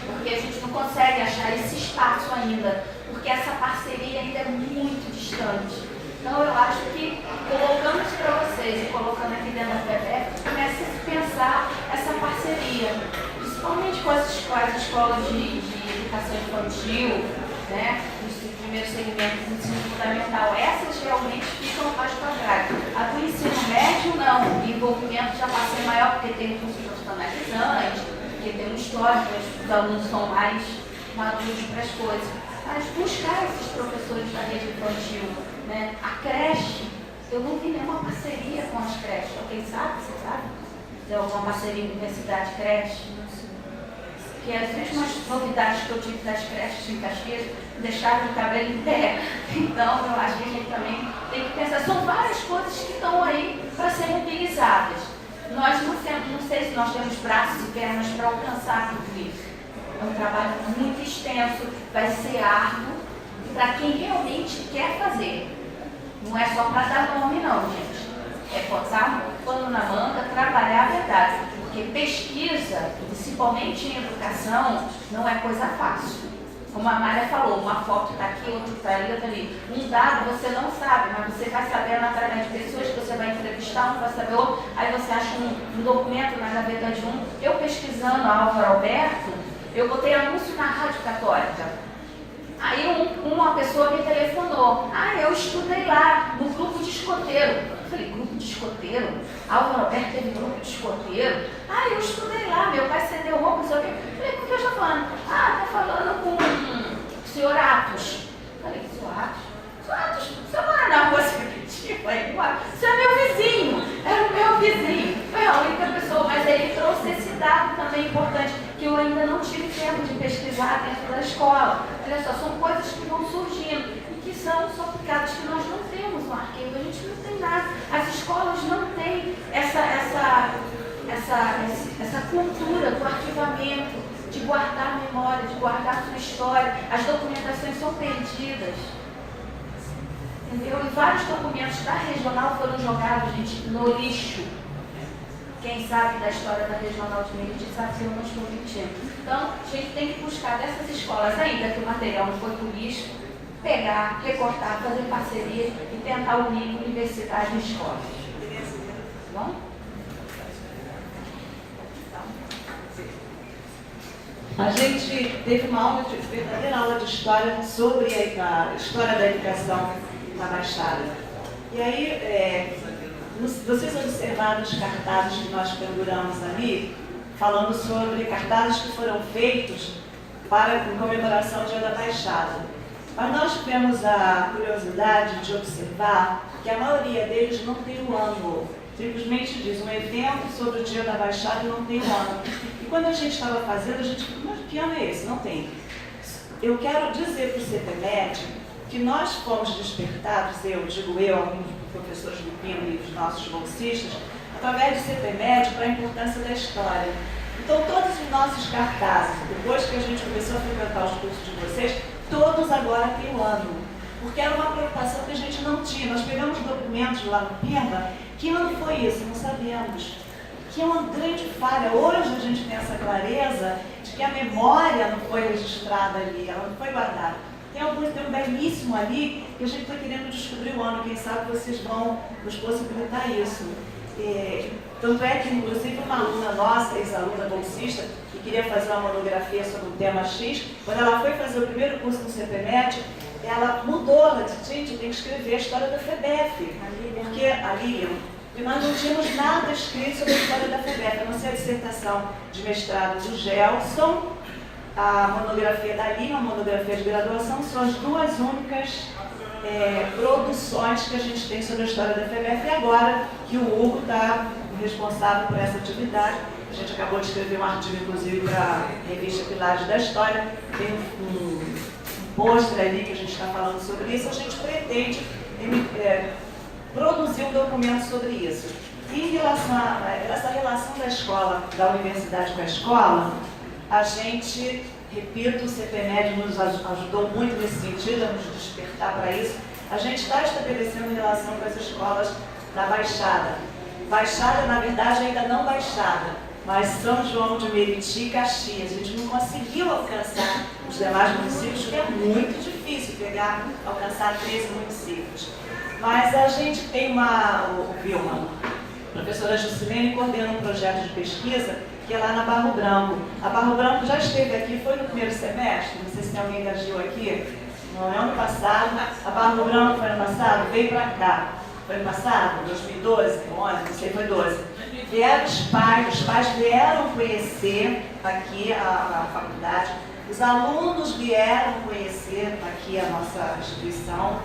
Porque a gente não consegue achar esse espaço ainda, porque essa parceria ainda é muito distante. Então, eu acho que, colocando isso para vocês e colocando aqui dentro da FEBEF, começa a se pensar essa parceria, principalmente com as escolas de educação infantil, né, os primeiros segmentos do ensino fundamental. Essas realmente ficam mais quadradas. A do ensino médio, não. O envolvimento já passa a ser maior, porque tem um curso profissionalizante, porque tem um histórico, os alunos são mais maduros para as coisas. Mas buscar esses professores da rede infantil, né? A creche, eu não vi nenhuma parceria com as creches. Alguém sabe? Você sabe? Tem alguma parceria universidade-creche? Que as últimas novidades que eu tive das creches em Caxias deixaram o cabelo em pé. Então, eu acho que a gente também tem que pensar. São várias coisas que estão aí para serem utilizadas. Nós não sei se nós temos braços e pernas para alcançar tudo isso. É um trabalho muito extenso, vai ser árduo para quem realmente quer fazer. Não é só para dar nome, não, gente. É botar o pano na manga, trabalhar a verdade. Porque pesquisa, principalmente em educação, não é coisa fácil. Como a Mária falou, uma foto está aqui, outra está ali, outra ali. Um dado você não sabe, mas você vai sabendo através de pessoas que você vai entrevistar, um vai saber outro. Aí você acha um documento na gaveta de um. Eu pesquisando a Álvaro Alberto, eu botei anúncio na Rádio Católica. Aí uma pessoa me telefonou. Eu estudei lá, no grupo de escoteiro. Eu falei, grupo de escoteiro? Álvaro Alberto teve grupo de escoteiro? Eu estudei lá, meu pai cedeu roupa, não sei o quê. Eu falei, por que eu estou falando? Está falando com o senhor Atos. Eu falei, senhor Atos? Senhor Atos, você mora na rua Secretiva? Você é meu vizinho. Era o meu vizinho. Foi a única pessoa, mas ele trouxe esse dado também importante, que eu ainda não tive tempo de pesquisar dentro da escola. Olha só, são coisas que vão surgindo e que são só picadas que nós não temos no arquivo, a gente não tem nada. As escolas não têm essa cultura do arquivamento, de guardar a memória, de guardar a sua história. As documentações são perdidas. Entendeu? E vários documentos da regional foram jogados, gente, no lixo. Quem sabe da história da regional de Meriti sabe que eu não estou mentindo. Então, a gente tem que buscar dessas escolas, ainda que o material não foi por lixo, pegar, recortar, fazer parceria e tentar unir universidade e escolas. Tá bom? A gente teve uma aula de verdadeira aula de história sobre a história da educação na Baixada. E aí, vocês observaram os cartazes que nós penduramos ali, falando sobre cartazes que foram feitos para comemoração do Dia da Baixada. Mas nós tivemos a curiosidade de observar que a maioria deles não tem um ano. Simplesmente diz um evento sobre o Dia da Baixada e não tem um ano. E quando a gente estava fazendo, a gente falou, mas que ano é esse? Não tem. Eu quero dizer para o CPMED que nós fomos despertados, alguns professores do PIN e os nossos bolsistas, através do CPMED para a importância da história. Então, todos os nossos cartazes, depois que a gente começou a frequentar os cursos de vocês, todos agora têm um ano. Porque era uma preocupação que a gente não tinha. Nós pegamos documentos lá no PIMBA, que ano foi isso? Não sabemos. Que é uma grande falha. Hoje a gente tem essa clareza de que a memória não foi registrada ali, ela não foi guardada. Tem um belíssimo ali que a gente está querendo descobrir o ano. Quem sabe vocês vão nos possibilitar isso. Tanto é que, inclusive, uma aluna nossa, ex-aluna bolsista, que queria fazer uma monografia sobre um tema X, quando ela foi fazer o primeiro curso no CPMED, ela mudou, ela disse, gente, tem que escrever a história da FEBEF, porque a Lilian, e nós não tínhamos nada escrito sobre a história da FEBEF, a não ser a dissertação de mestrado do Gelson, a monografia da Lilian, a monografia de graduação, são as duas únicas produções que a gente tem sobre a história da FEBEF, e agora que o Hugo está responsável por essa atividade. A gente acabou de escrever um artigo, inclusive, para a revista Pilares da História. Tem um pôster ali que a gente está falando sobre isso. A gente pretende produzir um documento sobre isso. E em relação a essa relação da escola, da universidade com a escola, a gente, repito, o CPMED nos ajudou muito nesse sentido, a nos despertar para isso. A gente está estabelecendo relação com as escolas da Baixada. Baixada, na verdade, ainda não Baixada, mas São João de Meriti e Caxias. A gente não conseguiu alcançar os demais municípios, porque é muito difícil alcançar 13 municípios. Mas a gente tem a professora Juscelene coordena um projeto de pesquisa que é lá na Barro Branco. A Barro Branco já esteve aqui, foi no primeiro semestre, não sei se tem alguém da Gil aqui, no ano passado. A Barro Branco foi ano passado, veio para cá. Foi ano passado, 2012, 11, não sei, foi 12. Vieram os pais vieram conhecer aqui a faculdade, os alunos vieram conhecer aqui a nossa instituição.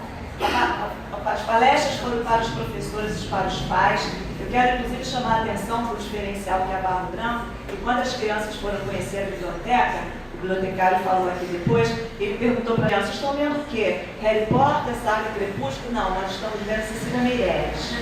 As palestras foram para os professores e para os pais. Eu quero, inclusive, chamar a atenção para o diferencial que é a Barro Branco, e quando as crianças foram conhecer a biblioteca, o bibliotecário falou aqui depois, ele perguntou para as crianças, estão vendo o quê? Harry Potter, Saga, Crepúsculo? Não, nós estamos vendo Cecília Meirelles.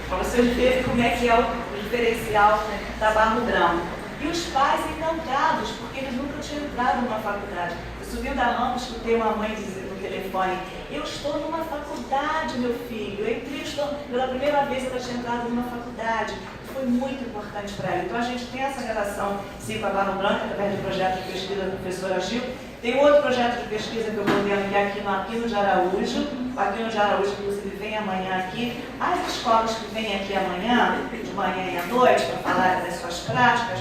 Para vocês verem como é que é o diferencial da Barro Branco. E os pais encantados, porque eles nunca tinham entrado numa faculdade. Eu subi da rampa, escutei uma mãe dizer no telefone, eu estou numa faculdade, meu filho. Pela primeira vez ela tinha entrado numa faculdade. Foi muito importante para ela. Então a gente tem essa relação, sim, com a Barro Branco, através do projeto de pesquisa da professora Gil. Tem outro projeto de pesquisa que eu coordeno, que é aqui no Aquino de Araújo. O Aquino de Araújo, inclusive, vem amanhã aqui. As escolas que vêm aqui amanhã, de manhã e à noite, para falar das suas práticas,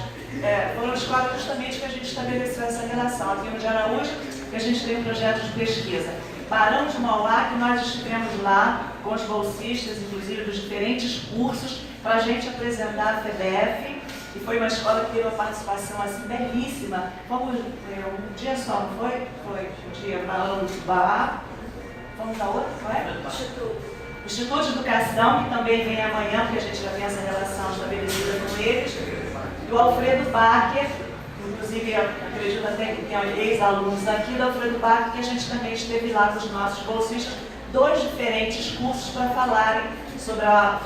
foram escolas justamente que a gente estabeleceu essa relação. Aqui no de Araújo, que a gente tem um projeto de pesquisa. Barão de Mauá, que nós estivemos lá com os bolsistas, inclusive dos diferentes cursos, para a gente apresentar a FEBEF. E foi uma escola que teve uma participação assim, belíssima. Fomos um dia só, não foi? Foi um dia falando do Baá. Vamos a outro, não é? O Instituto de Educação, que também vem amanhã, porque a gente já tem essa relação estabelecida com eles. E o Alfredo Bacher, inclusive eu acredito até que tem ex-alunos aqui do Alfredo Bacher, que a gente também esteve lá com os nossos bolsistas, 2 diferentes cursos para falarem sobre a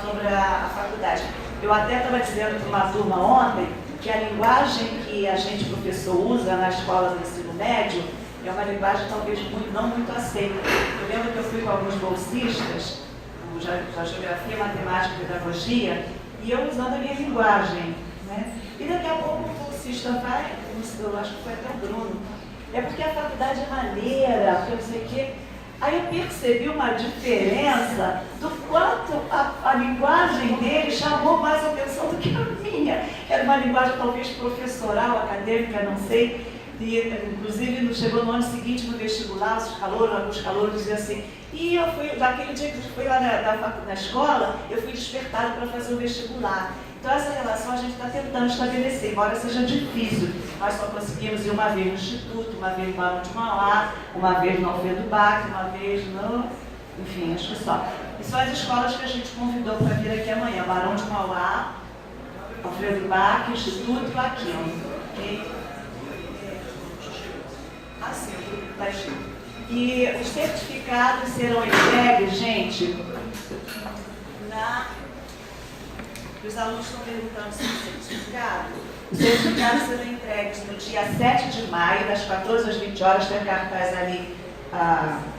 faculdade. Eu até estava dizendo para uma turma ontem que a linguagem que a gente, professor, usa na escola do ensino médio é uma linguagem talvez não muito aceita. Eu lembro que eu fui com alguns bolsistas, da Geografia, Matemática e Pedagogia, e eu usando a minha linguagem, né? E daqui a pouco o bolsista vai, eu acho que foi até o Bruno, é porque a faculdade é maneira, porque não sei o quê. Aí eu percebi uma diferença do quanto a a linguagem dele chamou mais atenção do que a minha. Era uma linguagem talvez professoral, acadêmica, não sei. E, inclusive, chegou no ano seguinte, no vestibular, alguns calouros diziam assim, e eu fui, naquele dia que fui lá na escola, eu fui despertada para fazer o vestibular. Então, essa relação a gente está tentando estabelecer, embora seja difícil. Nós só conseguimos ir uma vez no Instituto, uma vez no Barão de Mauá, uma vez no Alfredo Bach, uma vez no... Enfim, acho que só. E são as escolas que a gente convidou para vir aqui amanhã. Barão de Mauá, Alfredo Bach, Instituto e Aquino. Okay? Assim, tá escrito. E os certificados serão entregues, gente, os alunos estão perguntando sobre o certificado. Os certificados serão entregues no dia 7 de maio, das 14 às 20 horas, tem cartaz ali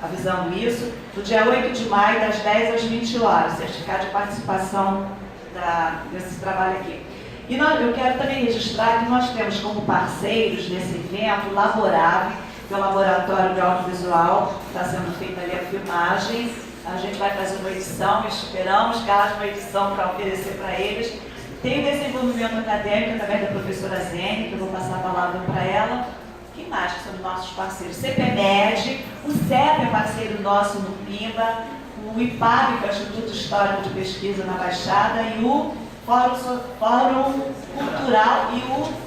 avisando isso. No dia 8 de maio, das 10 às 20 horas, certificado de participação desse trabalho aqui. E eu quero também registrar que nós temos como parceiros nesse evento o Laborável, que é o laboratório de audiovisual, está sendo feita ali a filmagem. A gente vai fazer uma edição, esperamos que haja uma edição para oferecer para eles. Tem o desenvolvimento acadêmico através da professora Zene, que eu vou passar a palavra para ela. Quem mais que são nossos parceiros? CPMED, o CEP é parceiro nosso no PIMBA, o IPAB, que é o Instituto Histórico de Pesquisa na Baixada, e o Fórum Cultural e o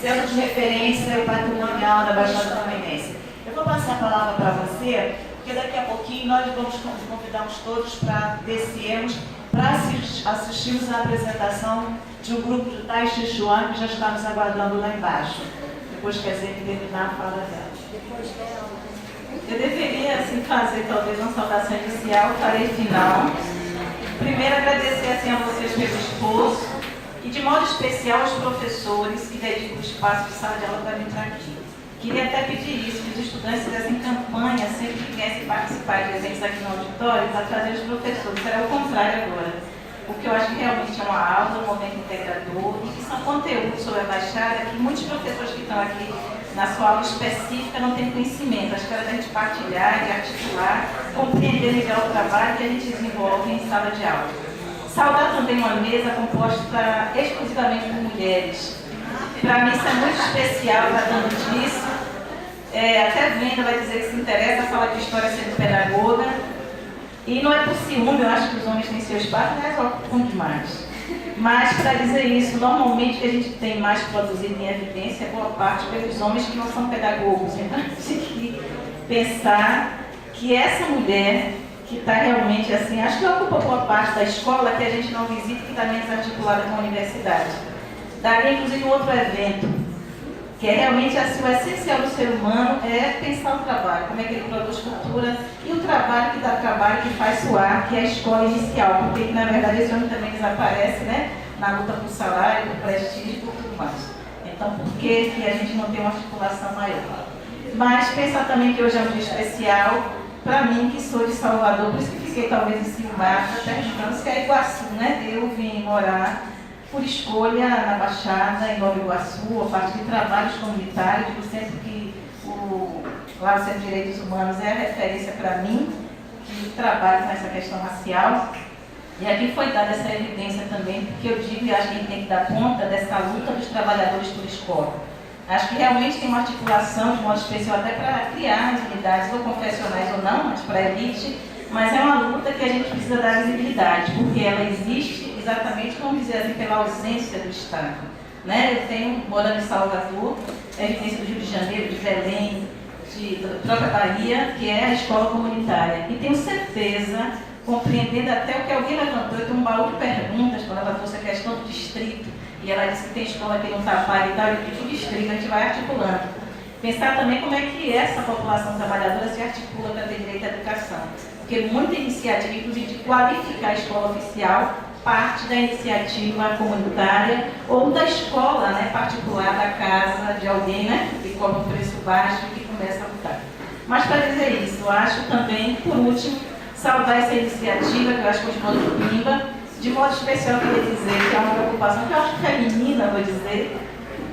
Centro de Referência Patrimonial da Baixada Fluminense. Eu vou passar a palavra para você, porque daqui a pouquinho nós convidamos todos para descermos, para assistirmos à apresentação de um grupo de Tai Chi Chuan que já está nos aguardando lá embaixo. Depois que a gente terminar a fala dela. Eu deveria, assim, fazer talvez uma saudação inicial, farei final. Primeiro, agradecer assim, a vocês pelo esforço e, de modo especial, aos professores que dedicam o espaço de sala de aula para vir aqui. Queria até pedir isso, que os estudantes fizessem campanha sempre que viessem participar de eventos aqui no auditório para trazer os professores. Será o contrário agora. Porque eu acho que realmente é uma aula, um momento integrador e que são conteúdos sobre a Baixada que muitos professores que estão aqui na sua aula específica não têm conhecimento. Acho que era da gente partilhar e articular, compreender melhor o trabalho que a gente desenvolve em sala de aula. Saudar também uma mesa composta exclusivamente por mulheres. Para mim isso é muito especial, tratando disso. Até Venda vai dizer que se interessa a falar de história sendo pedagoga. E não é por ciúme, eu acho que os homens têm seu espaço, mas ocupam demais. Mas, para dizer isso, normalmente o que a gente tem mais produzido em evidência é boa parte pelos homens que não são pedagogos. Então, a gente tem que pensar que essa mulher, que está realmente assim, acho que ocupa boa parte da escola que a gente não visita, que está menos articulada com a universidade. Daria, inclusive, um outro evento, que é realmente assim, o essencial do ser humano é pensar o trabalho, como é que ele produz cultura e o trabalho que dá trabalho, que faz suar, que é a escola inicial, porque na verdade esse homem também desaparece, né, na luta por salário, por prestígio e por tudo mais. Então, por que a gente não tem uma articulação maior? Mas pensar também que hoje é um dia especial, para mim, que sou de Salvador, por isso que fiquei talvez em cima embaixo, até achando que é Iguaçu, né, eu vim morar por escolha na Baixada, em Nova Iguaçu, a partir de trabalhos comunitários, digo sempre que lá o Centro de Direitos Humanos é a referência para mim, que trabalho com essa questão racial. E aqui foi dada essa evidência também, porque eu digo e acho que a gente tem que dar conta dessa luta dos trabalhadores por escola. Acho que realmente tem uma articulação, de modo especial, até para criar atividades, ou confessionais ou não, mas para a elite, mas é uma luta que a gente precisa dar visibilidade, porque ela existe exatamente, como dizer assim, pela ausência do Estado. Né? Eu tenho, morando em Salvador, a evidência do Rio de Janeiro, de Belém, da própria Bahia, que é a escola comunitária. E tenho certeza, compreendendo até o que alguém levantou, eu tenho um baú de perguntas, quando ela trouxe a questão do distrito, e ela disse que tem escola aqui no Tapari e tal, e que o distrito a gente vai articulando. Pensar também como é que essa população trabalhadora se articula para ter direito à educação. Porque muita iniciativa, inclusive de qualificar a escola oficial, parte da iniciativa comunitária ou da escola, né, particular, da casa de alguém, né, que cobra um preço baixo e que começa a lutar. Mas para dizer isso, eu acho também, por último, saudar essa iniciativa, que eu acho que continua do PIMBA, de modo especial, queria dizer que é uma preocupação que eu acho feminina, vou dizer,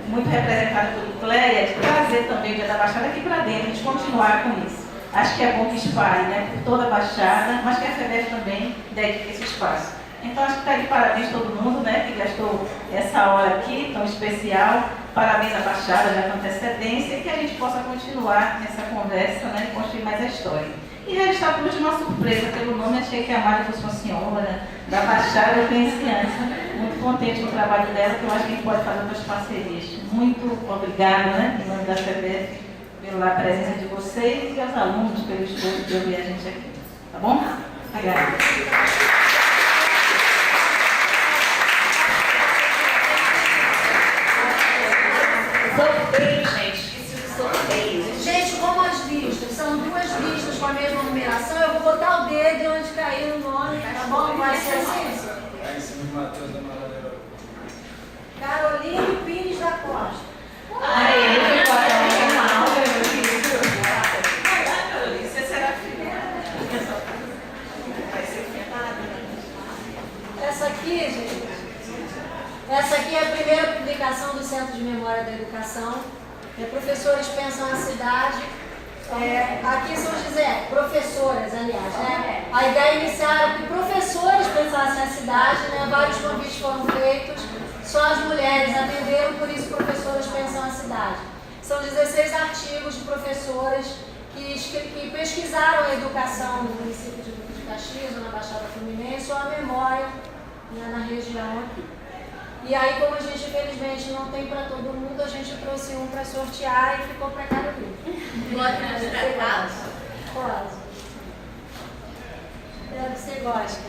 muito representada por Cléia, de trazer também o Dia da Baixada aqui para dentro, de continuar com isso. acho que é bom que espalhe, né, por toda a Baixada, mas que a FEBEF também dedique esse espaço. Então, acho que está de parabéns todo mundo, né, que gastou essa hora aqui tão especial. Parabéns à Baixada já com antecedência e que a gente possa continuar essa conversa, né, e construir mais a história. E registrar por último uma surpresa pelo nome, achei que a Mari fosse uma senhora da Baixada, eu conheci antes. Muito contente com o trabalho dela, que eu acho que a gente pode fazer outras parcerias. Muito obrigada, né, em nome da FEBEF, pela presença de vocês e aos alunos pelo esforço de ouvir a gente aqui. Tá bom? Obrigada. Sorteio, gente. Esqueci do sorteio. Gente, como as listas são duas listas com a mesma numeração, eu vou botar o dedo onde cair o nome, tá bom? Vai ser assim. Aí em cima de Matheus da Maravilha. Caroline Pires da Costa. Aí, foi para mal, meu querido. Você será filha. Vai ser filha. Essa aqui, gente, essa aqui é a primeira publicação do Centro de Memória da Educação. Professores Pensam a Cidade. Aqui em São José, professoras, aliás, né? A ideia inicial era que professores pensassem a cidade, né? Vários convites foram feitos, só as mulheres atenderam, por isso professoras pensam a cidade. São 16 artigos de professoras que pesquisaram a educação no município de Duque de Caxias, ou na Baixada Fluminense, ou a memória, né, na região aqui. E aí, como a gente infelizmente não tem para todo mundo, a gente trouxe um para sortear e ficou para cada um. Pode. Pode. Deve ser gosta.